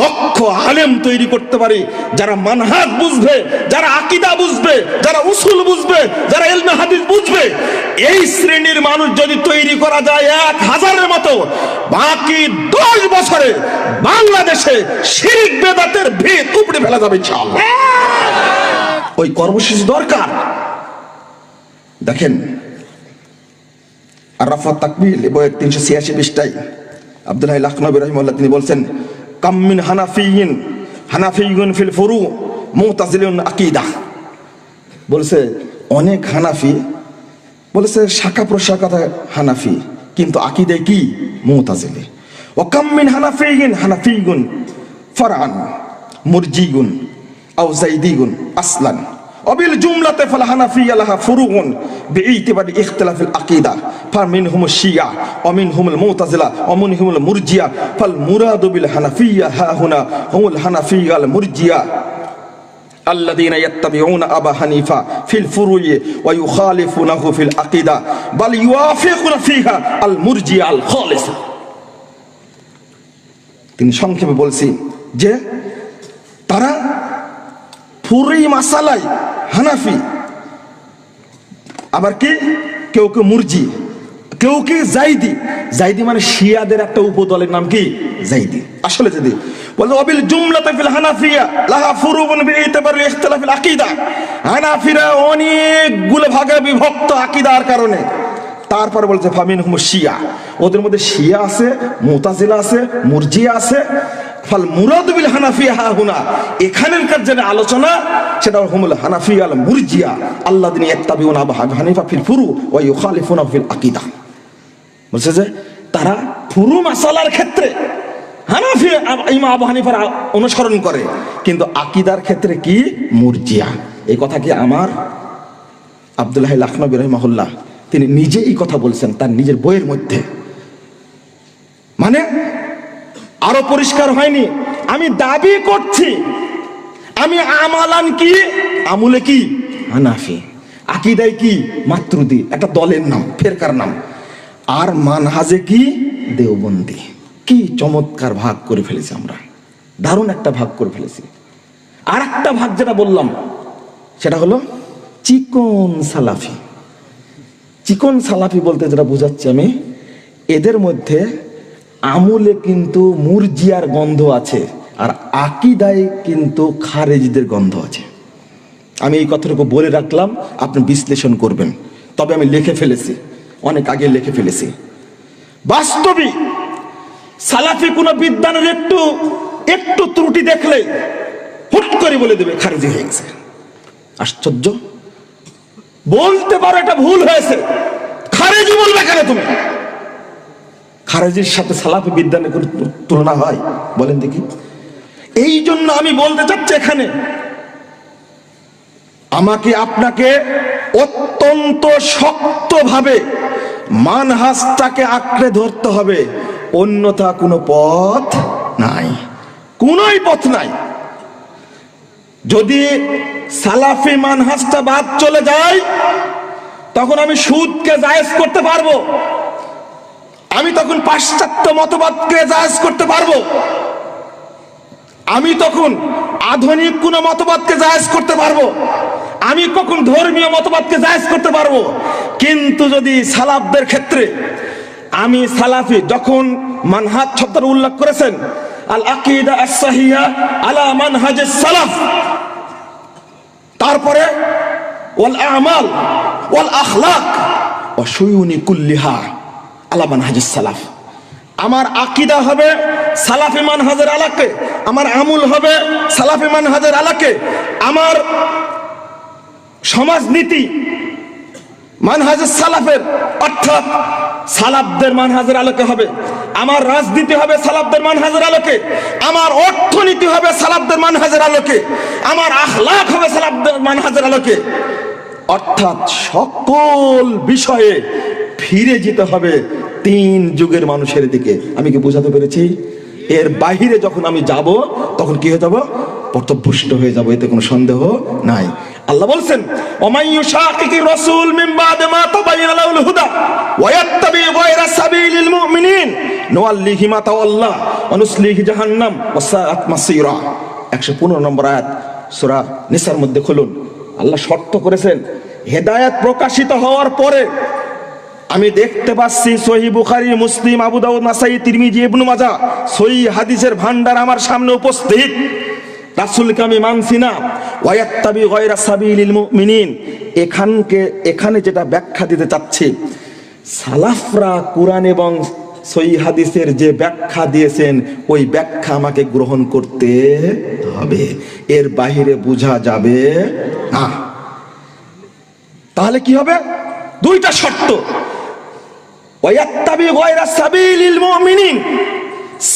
দক্ষ আলেম তৈরি করতে পারি, যারা মানহাজ বুঝবে, যারা আকীদা বুঝবে, যারা উসুল বুঝবে, যারা ইলমে হাদিস বুঝবে, এই শ্রেণীর মানুষ যদি তৈরি করা যায় 1000-এর মতো, বাকি 10 বছরে বাংলাদেশে শিরক বেদাতের ভিত উপড়ে ফেলা যাবে ইনশাআল্লাহ। ওই কর্মসূচি দরকার। দেখেন আর-রাফা তাকবিল বইয়ের 386 পৃষ্ঠায় আব্দুল্লাহ লাখনবী রাহিমাহুল্লাহ তিনি বলছেন, কামিন হানাফিয়ুন ফিল ফুরু মুতাজিলিউন আকীদা। বলছে অনেক হানাফি বলেছে শাখা প্রশাখা হানাফি, কিন্তু আকীদায় কি মুতাজিলি। ওয়া কাম মিন হানাফিয়্যিন ফারআন মুরজিয়্যিন আও যায়দিয়্যিন আসলান অবিল জুমলাতে ফাল হানাফিয়্যা লাহা ফুরুউন বিইতিবারি ইখতিলাফিল আকীদা ফামিনহুম শিয়া ওয়া মিনহুমুল মুতাজিলা ওয়া মিনহুমুল মুরজিয়া ফাল মুরাদু বিল হানাফিয়্যা হাহুনা হুমুল হানাফিয়্যাল মুরজিয়া الذين يتبعون أبا حنيفة في الفروع ويخالفونه في العقيدة بل يوافقون فيها المرجئة الخالصة। তিনি সংক্ষেপে বলছি যে তারা ফুরুই মাসালায় হানাফি, আবার কি কেউ কেউ মুরজি, কেউ কি জাইদি। জাইদি মানে শিয়াদের একটা উপদলের নাম কি জাইদি। আসলে যদি বলে অবিল জুমলাতে ফিল হানাফিয়া লাহা ফুরুউন বিইতিবারি ইখতিলাফিল আকীদা, হানাফিরা অনেকগুলো ভাগে বিভক্ত আকীদার কারণে। তারপর বলছে ফামিনহুম শিয়া, ওদের মধ্যে শিয়া আছে, মুতাজিলা আছে, মুরজিয়া আছে। ফাল মুরাদু বিল হানাফিয়া হাহুনা, এখানকার যে আলোচনা সেটা হুমুল হানাফিয়াল মুরজিয়া আল্লাযিনা ইয়াত্তাবিউনা আবা হানিফা ফিল ফুরু ওয়া ইউখালিফুনা ফিল আকীদা। বলছে যে তারা ফুরু মাসালার ক্ষেত্রে হানাফি ইমাম আবু হানিফার অনুসরণ করে, কিন্তু আকীদার ক্ষেত্রে কি মুরজিয়া। এই কথা কি আমার আব্দুল্লাহ লাখনবী রাহিমাহুল্লাহ তিনি নিজে এই কথা বলছেন তার নিজের বইয়ের মধ্যে। মানে আরো পরিষ্কার হয়নি, আমি দাবি করছি আমি আমালান কি আমুলে কি হানাফি, আকীদায় কি মাতরুদি, একটা দলের নাম, ফেরকার নাম, আর মানহাজে কি দেওবন্দি। কি চমৎকার ভাগ করে ফেলেছি আমরা, দারুণ একটা ভাগ করে ফেলেছি। আর একটা ভাগ যেটা বললাম সেটা হলো চিকন সালাফি। চিকন সালাফি বলতে যেটা বোঝাচ্ছি আমি, এদের মধ্যে আমলে কিন্তু মুরজিয়ার গন্ধ আছে, আর আকীদায় কিন্তু খারেজিদের গন্ধ আছে। আমি এই কথাটুকু বলে রাখলাম, আপনি বিশ্লেষণ করবেন। তবে আমি লিখে ফেলেছি, অনেক আগে লিখে ফেলেছি। বাস্তবিক সালাফি কোন বিদ্যানের একটু ত্রুটি দেখলে হুট করে বলে দেবে খারেজি হয়ে গেছে। আশ্চর্য, বলতে পারো এটা ভুল হয়েছে, খারেজি বলবে কেন তুমি? খারেজির সাথে সালাফি বিদ্যানের কোনো তুলনা হয় বলেন দেখি? এই জন্য আমি বলতে চাচ্ছি এখানে আমাকে আপনাকে অত্যন্ত শক্তভাবে মানহাজটাকে আঁকড়ে ধরতে হবে, অন্যথা কোনো পথ নাই, কোনোই পথ নাই। যদি সালাফি মানহাজটা বাদ চলে যায় তখন আমি সুদকে জায়েজ করতে পারবো, আমি তখন পাশ্চাত্য মতবাদকে জায়েজ করতে পারবো, আমি তখন আধুনিক কোন মতবাদকে জায়েজ করতে পারবো, আমি কখন ধর্মীয় মতবাদকে জায়েজ করতে পারবো। কিন্তু যদি সালাফদের ক্ষেত্রে আমি সালাফি, যখন মানহাজ শব্দের উল্লেখ করেছেন আল আকীদা আস-সাহিহা আলা মানহাজিস সালাফ, তারপরে ওয়াল আমাল ওয়াল আখলাক ওয়া শুয়ুনি কুল্লিহা আলা মানহাজিস সালাফ, আমার আকীদা হবে সালাফি মানহাজের আলোকে, আমার আমল হবে সালাফি মানহাজের আলোকে, আমার সমাজনীতি মানহাজের সালাফের অর্থাৎ সালাফদের মানহাজের আলোকে হবে, আমার রাজনীতি হবে সালাফদের মানহাজের আলোকে, আমার অর্থনীতি হবে সালাফদের মানহাজের আলোকে, আমার আখলাক হবে সালাফদের মানহাজের আলোকে। অর্থাৎ সকল বিষয়ে ফিরে যেতে হবে তিন যুগের মানুষের দিকে। আমি কি বোঝাতে পেরেছি? এর বাহিরে যখন আমি যাব তখন কি হয়ে যাব? পথভ্রষ্ট হয়ে যাব, এতে কোনো সন্দেহ নাই। আল্লাহ বলছেন ওমাই ইউশাকিকির রাসূল মিন বাদি মা তাবায়্যানা লাহুল হুদা ওয়া ইয়াত্তাবি গায়রা সাবিলিল মুমিনিন নুওয়াল্লিহি মা তাওয়াল্লা ওয়া নুসলিহি জাহান্নাম ওয়া সাআত মাসীরা। 115 নম্বর আয়াত সূরা নিসার মধ্যে খুলুন। আল্লাহ শর্ত করেছেন হেদায়েত প্রকাশিত হওয়ার পরে আমি দেখতে পাচ্ছি সহিহ বুখারী, মুসলিম, আবু দাউদ, নাসাই, তিরমিজি, ইবনে মাজাহ সহিহ হাদিসের ভান্ডার আমার সামনে উপস্থিত। রাসূলকে আমি মানছি না, ওয়ায়াত্তাবি গায়রা সাবিলিল মুমিনিন। এখানে যেটা ব্যাখ্যা দিতে চাচ্ছি, সালাফরা কোরআন এবং সহিহ হাদিসের যে ব্যাখ্যা দিয়েছেন ওই ব্যাখ্যা আমাকে গ্রহণ করতে হবে, এর বাইরে বোঝা যাবে না। তাহলে কি হবে? দুইটা শর্ত। ওয়াত্তাবি গায়রা সাবিলিল মুমিনিন,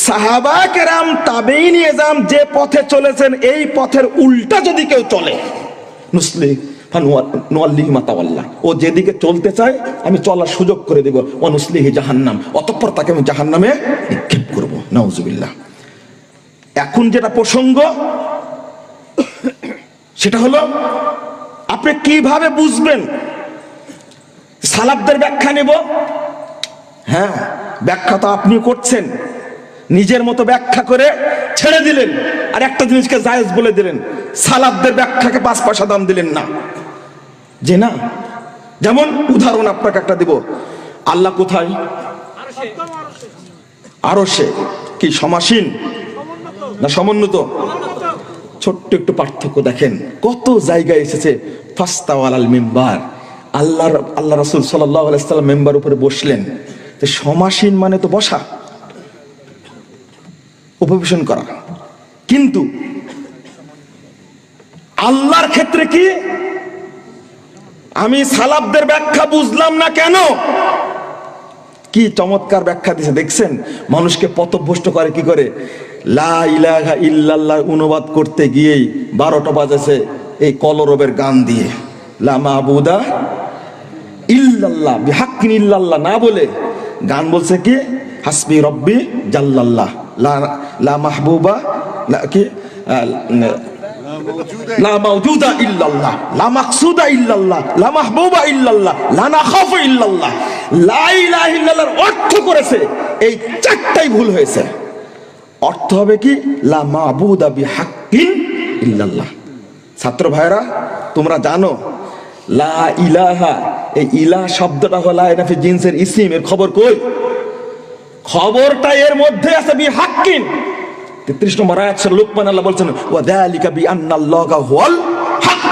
সাহাবা কেরাম তাবেঈন এজাম যে পথে চলেছেন এই পথের উল্টা যদি কেউ চলে, নুসলি ফানুয়াল্লিহি মা তাওয়াল্লা, ও যেদিকে চলতে চায় আমি চলার সুযোগ করে দেব, ওয়া নুসলিহি জাহান্নাম, অতঃপর তাকে আমি জাহান্নামে নিক্ষেপ করব। নাউজুবিল্লাহ। এখন যেটা প্রসঙ্গ সেটা হলো আপনি কিভাবে বুঝবেন? সালাফদের ব্যাখ্যা নেব। হ্যাঁ, ব্যাখ্যা তো আপনি করছেন, নিজের মতো ব্যাখ্যা করে ছেড়ে দিলেন, আর একটা জিনিসকে জায়েজ বলে দিলেন, সালাফদের ব্যাখ্যাকে 5 পয়সা দাম দিলেন না। যে না, যেমন উদাহরণ আপনাকে একটা দিব। আল্লাহ কোথায়? আরশে। কি সমাসীন না সমুন্নত? ছোট্ট একটু পার্থক্য দেখেন, কত জায়গায় এসেছে ফাস্তাও আলাল মিম্বার, আল্লাহ রাসূল সাল্লাল্লাহু আলাইহি ওয়াসাল্লাম মেম্বার উপরে বসলেন। তো সমাসীন মানে তো বসা, উপবেশন করা। কিন্তু আল্লাহর ক্ষেত্রে কি? আমি সালাফদের ব্যাখ্যা বুঝলাম না কেন? কি চমৎকার ব্যাখ্যা দিয়েছে দেখছেন। মানুষকে পথভ্রষ্ট করে কি করে? লা ইলাহা ইল্লাল্লাহ অনুবাদ করতে গিয়েই 12টা বাজেছে এই কলরবের গান দিয়ে। লা মাবুদা ইল্লাল্লাহ বিহাক্কিন ইল্লাল্লাহ না বলে গান বলছে কি? হাসবি রব্বি জাল্লাল্লাহ, লা মাহবুবা লা কি লা মাওজুদা ইল্লাল্লাহ, লা মাকসুদা ইল্লাল্লাহ, লা মাহবুবা ইল্লাল্লাহ, লা নাখাফু ইল্লাল্লাহ। লা ইলাহা ইল্লাল্লাহর অর্থ করেছে এই চারটাই ভুল হয়েছে। অর্থ হবে কি? লা মাবুদা বিহাক্কিন ইল্লাল্লাহ। ছাত্র ভাইরা, তোমরা জানো লা ইলাহা, এই ইলাহ শব্দটা হলো এনাফি জিনসের ইসিম। এর খবর কই? খবরটা এর মধ্যে আছে বিহাক্কিন। 33 নম্বর আয়াত সূরা লুকমান আল্লাহ বলছেন ওয়া যালিকা বিআন্নাল্লাহা হুয়াল হক।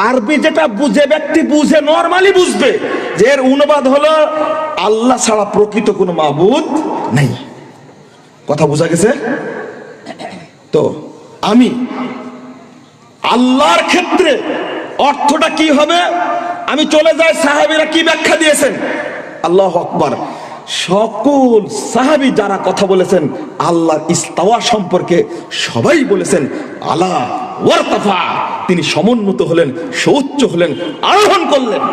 আরবি যেটা বুঝে ব্যক্তি বুঝে, নরমালি বুঝবে যে এর অনুবাদ হলো আল্লাহ ছাড়া প্রকৃত কোনো মাবুদ নেই। কথা বোঝা গেছে? তো আমি আল্লাহর ক্ষেত্রে অর্থটা কি হবে? আমি চলে যাই সাহাবীরা কি ব্যাখ্যা দিয়েছেন। আল্লাহু আকবার। সকল সাহাবী যারা কথা বলেছেন আল্লাহর ইস্তাওয়া সম্পর্কে, সবাই বলেছেন আলা ওয়ারতাফা, তিনি সমুন্নত হলেন, সুউচ্চ হলেন, আরোহণ করলেন।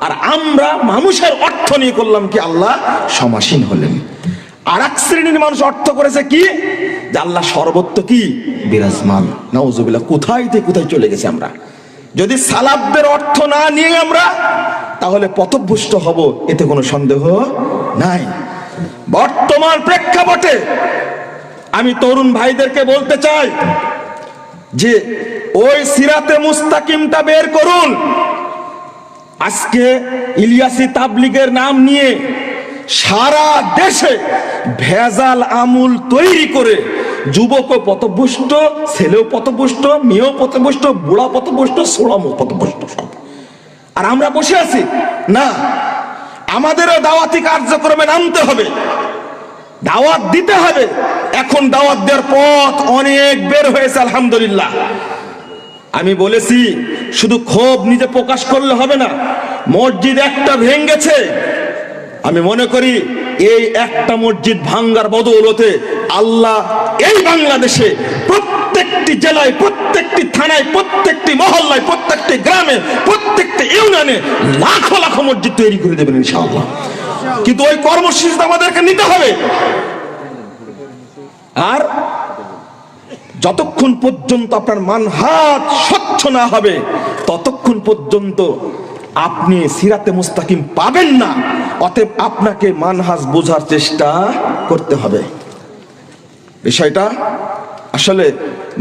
আর আমরা মানুষের অর্থ নিয়ে করলাম কি? আল্লাহ সমাসীন হলেন। আর এক শ্রেণীর মানুষ অর্থ করেছে কি? যে আল্লাহ সর্বত্র কি বিরাজমান। নাউজুবিল্লাহ। কোথায় থেকে কোথায় চলে গেছে আমরা। যদি সালাফদের অর্থ না নিয়ে আমরা, তাহলে পথভ্রষ্ট হব, এতে কোনো সন্দেহ নাই। বর্তমান প্রেক্ষাপটে আমি তরুণ ভাইদেরকে বলতে চাই যে ওই সিরাতে মুস্তাকিমটা বের করুন। আজকে ইলিয়াসি তাবলীগের নাম নিয়ে সারা দেশে ভেজাল আমূল তৈরি করে যুবকও পথভ্রষ্ট, ছেলেও পথভ্রষ্ট, মেয়েও পথভ্রষ্ট, বুড়া পথভ্রষ্ট, ছোড়ামো পথভ্রষ্ট সব। আর আমরা বসে আছি না। আমাদেরও দাওয়াতি কার্যক্রমে নামতে হবে, দাওয়াত দিতে হবে। এখন দাওয়াত দেওয়ার পথ অনেক বের হয়েছে আলহামদুলিল্লাহ। আমি বলেছি শুধু ক্ষোভ নিজে প্রকাশ করলে হবে না। মসজিদ একটা ভেঙেছে, আমি মনে করি এই একটা মসজিদ ভাঙ্গার বদৌলতে আল্লাহ এই বাংলাদেশে প্রত্যেকটি জেলায়, প্রত্যেকটি থানায়, প্রত্যেকটি মহল্লায়, প্রত্যেকটি গ্রামে, প্রত্যেকটি ইউনিয়নে লাখো লাখো মসজিদ তৈরি করে দেবেন ইনশাআল্লাহ। কিন্তু ওই কর্মসূচিটা আমাদেরকে নিতে হবে। আর যতক্ষণ পর্যন্ত আপনার মানহাজ স্বচ্ছ না হবে, ততক্ষণ পর্যন্ত আপনি সিরাতে মুস্তাকিম পাবেন না। অতএব আপনাকে মানহাজ বোঝার চেষ্টা করতে হবে। বিষয়টা আসলে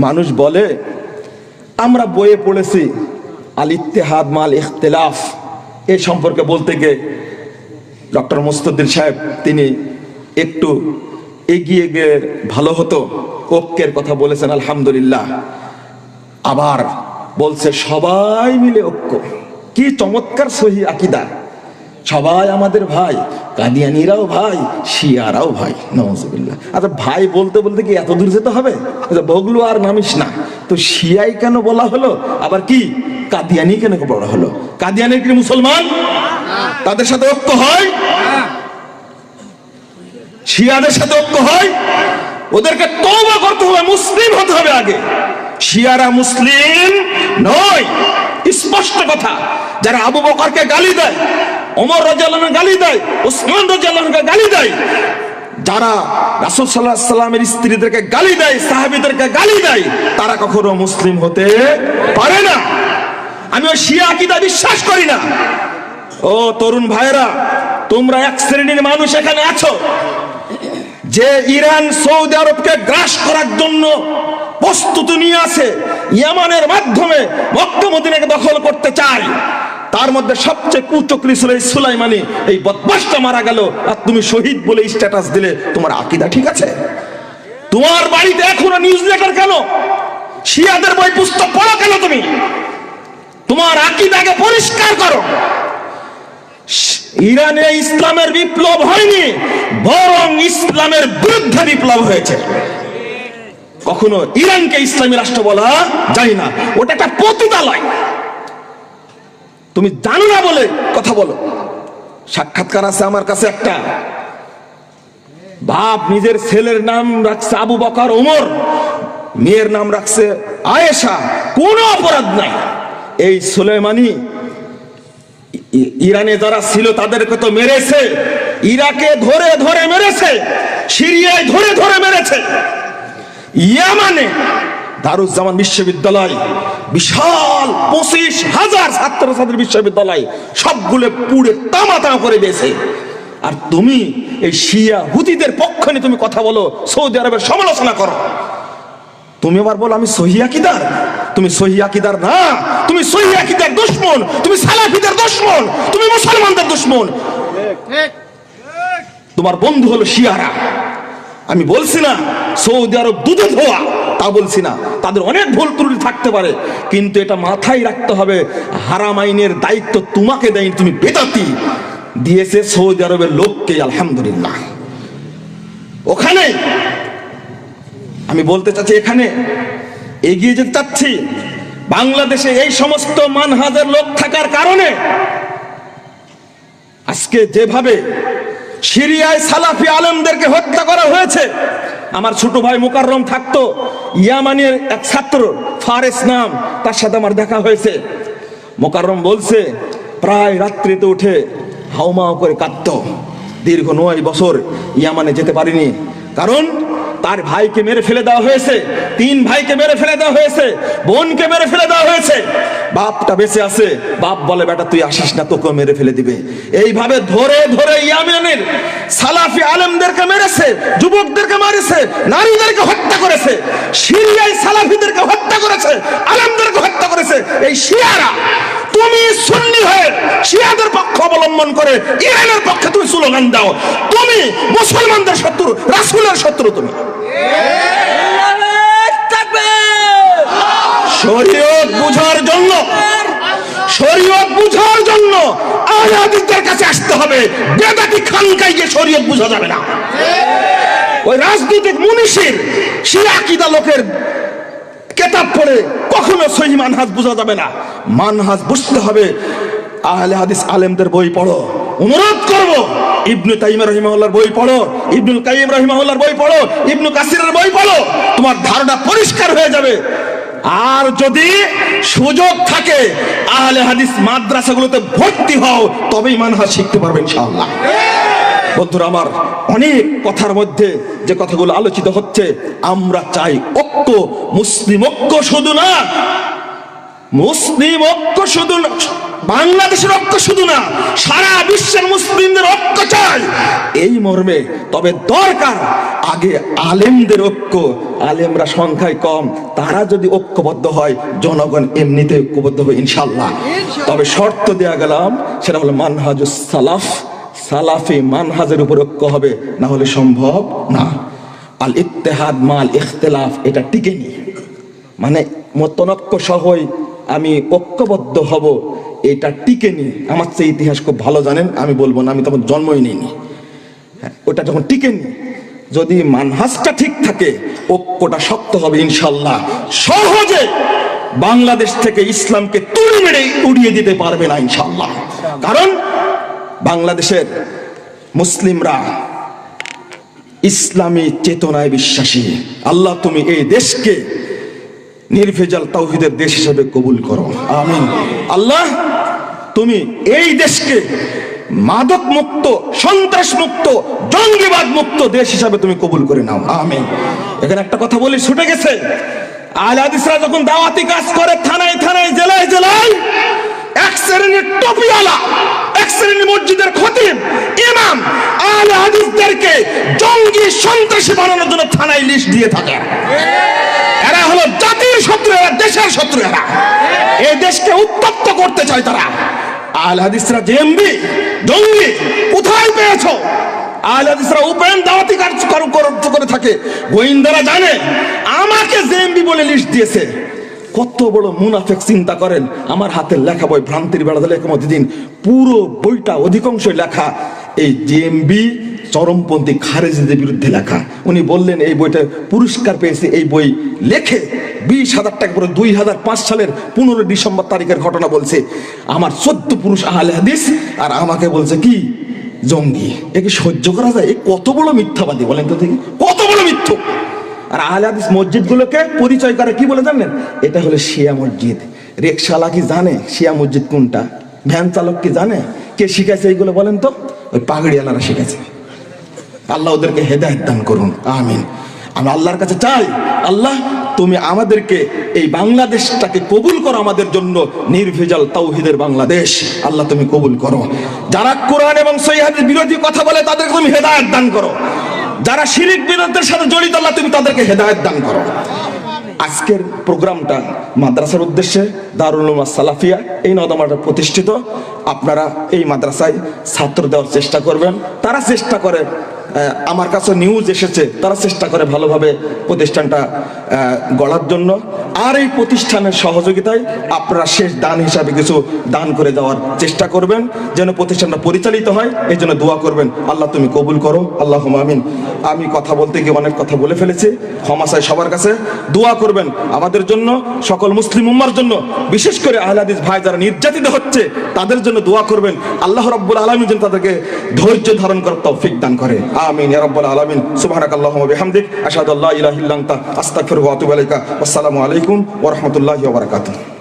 মানুষ বলে, আমরা বইয়ে পড়েছি আল ইত্তেহাদ মাল ইখতিলাফ, এই সম্পর্কে বলতে গিয়ে ডক্টর মুস্তাদির সাহেব তিনি একটু এগিয়ে গিয়ে ভালো হতো, ঐক্যের কথা বলেছেন আলহামদুলিল্লাহ। আবার বলছে সবাই মিলে ঐক্য। কি চমৎকার সহি আকীদা, সবাই আমাদের ভাই, কাদিয়ানীরাও ভাই, শিয়ারাও ভাই। নাউজুবিল্লাহ। আচ্ছা ভাই বলতে বলতে কি এত দূর যেতে হবে? বগলু আর নামিস না তো, শিয়াই কেন বলা হলো? আবার কি কাদিয়ানি কেন বড় হলো? কাদিয়ানি কি মুসলমান? তাদের সাথে ঐক্য হয়? শিয়াদের সাথে ঐক্য হয়? ওদেরকে তওবা করতে হবে, মুসলিম হতে হবে আগে। শিয়ারা মুসলিম নয়, স্পষ্ট কথা। যারা আবু বকরকে গালি দেয়, ওমর রাদিয়াল্লাহু আনহুকে গালি দেয়, উসমান রাদিয়াল্লাহু আনহুকে গালি দেয়, যারা রাসূল সাল্লাল্লাহু আলাইহি সাল্লামের স্ত্রীদেরকে গালি দেয়, সাহাবীদেরকে গালি দেয়, তারা কখনো মুসলিম হতে পারে না। আমি ওই শিয়া আকীদা বিশ্বাস করি না। ও তরুণ ভাইরা, তোমরা এক শ্রেণীর মানুষ এখানে আছো যে ইরান সৌদি আরবকে গ্রাস করার জন্য প্রস্তুতি নিয়ে আছে, ইয়ামানের মাধ্যমে মক্কা মদিনাকে দখল করতে চায়। তার মধ্যে সবচেয়ে কুচক্রী ছিল এই সুলাইমানি। এই বদমাশটা মারা গেল আর তুমি শহীদ বলে স্ট্যাটাস দিলে। তোমার আকীদা ঠিক আছে? তোমার বাড়িতে এখনো নিউজ লেটার কেন? শিয়াদের বই পুস্তক পড়ো কেন তুমি? তোমার আকীদাকে পরিষ্কার করো। ইরানে ইসলামের বিপ্লব হয়নি, বরং ইসলামের বিরুদ্ধে বিপ্লব হয়েছে। কখনো ইরানকে ইসলামী রাষ্ট্র বলা যায় না, ওটা একটা পতিতালয়। তুমি জানো না বলে কথা বলো। সাক্ষাৎকার আছে আমার কাছে একটা, বাপ নিজের ছেলের নাম রাখছে আবু বকর ওমর, মেয়ের নাম রাখছে আয়েশা, কোনো অপরাধ নাই। এই সুলাইমানি ইরানে যারা ছিল তাদেরকে তো মেরেছে, ইরাকে ধরে ধরে মেরেছে, সিরিয়ায় ধরে ধরে মেরেছে, ইয়ামানে দারুজ্জামান বিশ্ববিদ্যালয় বিশাল 25,000 ছাত্রছাত্রীর বিশ্ববিদ্যালয়, সবগুলো পুড়ে তামা করে দিয়েছে। আর তুমি এই শিয়া হুতিদের পক্ষ নিয়ে তুমি কথা বলো, সৌদি আরবের সমালোচনা করো। তুমি আবার বলো আমি সহিহ আকীদার। তুমি সহিহ আকীদার না, তুমি সহিহ আকীদার দুশমন, তুমি সালাফিদের দুশমন, তুমি মুসলমানদের দুশমন। তোমার বন্ধু হলো শিয়ারা। আমি বলছি না সৌদি আরব দুধে ধোয়া, তা বলছি না, তাদের অনেক ভুল ত্রুটি থাকতে পারে, কিন্তু এটা মাথায় রাখতে হবে হারামাইনের দায়িত্ব তোমাকে দেয়নি, তুমি বেদাতি, দিয়েছে সৌদি আরবের লোককে। আলহামদুলিল্লাহ। ওখানে আমি বলতে চাচ্ছি, এখানে এগিয়ে যেতে চাচ্ছি। বাংলাদেশে এই সমস্ত মানহাজের লোক থাকার কারণে আজকে যেভাবে সিরিয়ায় সালাফি আলেমদেরকে হত্যা করা হয়েছে। আমার ছোট ভাই মুকাররম থাকতো, ইয়ামানের এক ছাত্র ফারেস নাম, তার সাথে আমার দেখা হয়েছে। মুকাররম বলছে প্রায় রাত্রিতে উঠে হাউমাউ করে কাঁদতো। দীর্ঘ 9 বছর ইয়ামানে যেতে পারিনি, কারণ তার ভাইকে মেরে ফেলে দেওয়া হয়েছে, 3 ভাইকে মেরে ফেলে দেওয়া হয়েছে, বোনকে মেরে ফেলে দেওয়া হয়েছে। বাপটা বেঁচে আছে, বাপ বলে বেটা তুই আসিস না, তোকে মেরে ফেলে দিবে। এইভাবে ধরে ধরে ইয়ামেনের সালাফি আলেমদেরকে মেরেছে, যুবকদেরকে মেরেছে, নারীদেরকে হত্যা করেছে। সিরিয়ায় সালাফিদেরকে হত্যা করেছে, আলেমদেরকে হত্যা করেছে এই শিয়ারা। তুমি সুন্নি হয়ে শিয়াদের পক্ষ অবলম্বন করে ইরানের পক্ষে তুমি স্লোগান দাও। তুমি মুসলমানদের শত্রু, রাসূলের শত্রু। তুমি শরীয়ত বুঝার জন্য, শরীয়ত বুঝার জন্য আহলে হাদিসদের কাছে আসতে হবে। বেদাতি খানকায় গিয়ে শরীয়ত বুঝা যাবে না। ওই রাজনৈতিক মুনিশির শিয়া আকীদা লোকের কিতাব পড়ে কখনো সহিহ মানহাজ বোঝা যাবে না। মানহাজ বুঝতে হবে। আহলে হাদিস আলেমদের বই পড়ো, অনুরোধ করব। ইবনে তাইমিয়া রাহিমাহুল্লাহর বই পড়ো, ইবনুল কাইয়িম রাহিমাহুল্লাহর বই পড়ো, ইবনু কাসিরের বই পড়ো, তোমার ধারণা পরিষ্কার হয়ে যাবে। আর যদি সুযোগ থাকে আহলে হাদিস মাদ্রাসাগুলোতে ভর্তি হও, তবেই মানহাজ শিখতে পারবে ইনশাআল্লাহ। বন্ধুরা আমার, অনেক কথার মধ্যে যে কথাগুলো আলোচিত হচ্ছে, আমরা চাই ঐক্য, মুসলিম ঐক্য শুধু না, মুসলিম ঐক্য শুধু না, বাংলাদেশের ঐক্য শুধু না, সারা বিশ্বের মুসলিমদের ঐক্য চাই এই মর্মে। তবে দরকার আগে আলেমদের ঐক্য। আলেমরা সংখ্যায় কম, তারা যদি ঐক্যবদ্ধ হয় জনগণ এমনিতে ঐক্যবদ্ধ হবে ইনশাআল্লাহ। তবে শর্ত দেয়া গেলাম, সেটা হলো মানহাজুস সালাফ, সালাফি মানহাজের উপর ঐক্য হবে, না হলে সম্ভব না। আল ইত্তেহাদ মাল ইখতিলাফ, এটা টিকেনি। মানে মতনৈক্য সহই আমি ঐক্যবদ্ধ হব, এটা টিকেনি। আমার চেয়ে ইতিহাস খুব ভালো জানেন, আমি বলবো না, আমি তখন জন্মই নিইনি। ওটা যখন টিকেনি, যদি মানহাজটা ঠিক থাকে ঐক্যটা শক্ত হবে ইনশাআল্লাহ। সহজে বাংলাদেশ থেকে ইসলামকে তুলে মেরে উড়িয়ে দিতে পারবে না ইনশাআল্লাহ। কারণ বাংলাদেশের মুসলিমরা ইসলামী চেতনায় বিশ্বাসী। আল্লাহ তুমি এই দেশকে নির্ভেজাল তাওহীদের দেশ হিসেবে কবুল করো, আমিন। আল্লাহ তুমি এই দেশকে মাদক মুক্ত, সন্ত্রাস মুক্ত, জঙ্গিবাদ মুক্ত দেশ হিসাবে তুমি কবুল করে নাও, আমিন। এখানে একটা কথা বলি ছুটে গেছে, আহলে হাদিসরা যখন দাওয়াতি কাজ করে থানায় থানায়, জেলায় জেলায়, এক শ্রেণীর টপিওয়ালা, এক শ্রেণীর মসজিদের খতিব, ইমাম আহলে হাদিসদেরকে জঙ্গি সন্ত্রাসী বানানোর জন্য থানায় লিস্ট দিয়ে থাকে। এরা হলো জাতির শত্রু, এরা দেশের শত্রু, এরা এই দেশকে উত্তপ্ত করতে চায় তারা। আহলে হাদিসরা জেএমবি জঙ্গি কোথায় পেয়েছো? আহলে হাদিসরা ওপেন দাওয়াতি কাজ করে থাকে, গোয়েন্দারা জানে আমাকে জেএমবি বলে লিস্ট দিয়েছে। কত বড় মুনাফিক চিন্তা করেন। আমার হাতের লেখা বই ভ্রান্তির বেড়া লেখা মধ্যে পুরো বইটা অধিকাংশ লেখা এই জেএমবি চরমপন্থী খারেজিদের বিরুদ্ধে লেখা। উনি বললেন এই বইটা পুরস্কার পেয়েছে, এই বই লেখে 20,000 টাকা করে। 2005 সালের 15 ডিসেম্বর তারিখের ঘটনা বলছে। আমার 14 পুরুষ আহলে হাদিস আর আমাকে বলছে কি জঙ্গি। একে সহ্য করা যায়? কত বড় মিথ্যাবাদী বলেন তো দেখি, কত বড় মিথ্য। আর আহলে হাদিস মসজিদগুলোকে পরিচয় করে কি বলে জানেন? এটা হলো শিয়া মসজিদ। রিকশাওয়ালা কি জানে শিয়া মসজিদ কোনটা? ভ্যান চালক কি জানে? কে শিখাইছে এইগুলো বলেন তো? ওই পাগড়িওয়ালারা শিখাইছে। আল্লাহ ওদেরকে হেদায়েত দান করুন, আমিন। আমরা আল্লাহর কাছে চাই, আল্লাহ তুমি আমাদেরকে এই বাংলাদেশটাকে কবুল করো, আমাদের জন্য নির্ভেজাল তাওহীদের বাংলাদেশ আল্লাহ তুমি কবুল করো। যারা কোরআন এবং সহিহ হাদিস বিরোধী কথা বলে তাদেরকে তুমি হেদায়েত দান করো। যারা শিরক বিদআতের সাথে জড়িত আল্লাহ তুমি তাদেরকে হেদায়েত দান করো। আজকের প্রোগ্রামটা মাদ্রাসার উদ্দেশ্যে দারুল উলুম সালাফিয়া এই নদামাটা প্রতিষ্ঠিত। আপনারা এই মাদ্রাসায় ছাত্র দেওয়ার চেষ্টা করবেন। তারা চেষ্টা করে, আমার কাছে নিউজ এসেছে, তারা চেষ্টা করে ভালোভাবে প্রতিষ্ঠানটা গড়ার জন্য। আর এই প্রতিষ্ঠানের সহযোগিতায় আপনারা শেষ দান হিসাবে কিছু দান করে দেওয়ার চেষ্টা করবেন, যেন প্রতিষ্ঠানটা পরিচালিত হয়। এই জন্য দোয়া করবেন, আল্লাহ তুমি কবুল করো, আল্লাহুম্মা আমিন। আমি কথা বলতে গিয়ে অনেক কথা বলে ফেলেছি, ক্ষমা চাই সবার কাছে। দোয়া করবেন আমাদের জন্য, সকল মুসলিম উম্মার জন্য, বিশেষ করে আহলে হাদিস ভাই যারা নির্যাতিত হচ্ছে তাদের জন্য দোয়া করবেন। আল্লাহ রাব্বুল আলামিন যেন তাদেরকে ধৈর্য ধারণ করার তৌফিক দান করে, আমিন ইয়া রাব্বাল আলামিন। সুবহানাকাল্লাহুম্মা ওয়া বিহামদিক, আশহাদু আল্লা ইলাহা ইল্লা আনতা, আস্তাগফিরুকা ওয়া আতুবু ইলাইকা। আসসালামু আলাইকুম ওয়া রাহমাতুল্লাহি ওয়া বারাকাতুহু।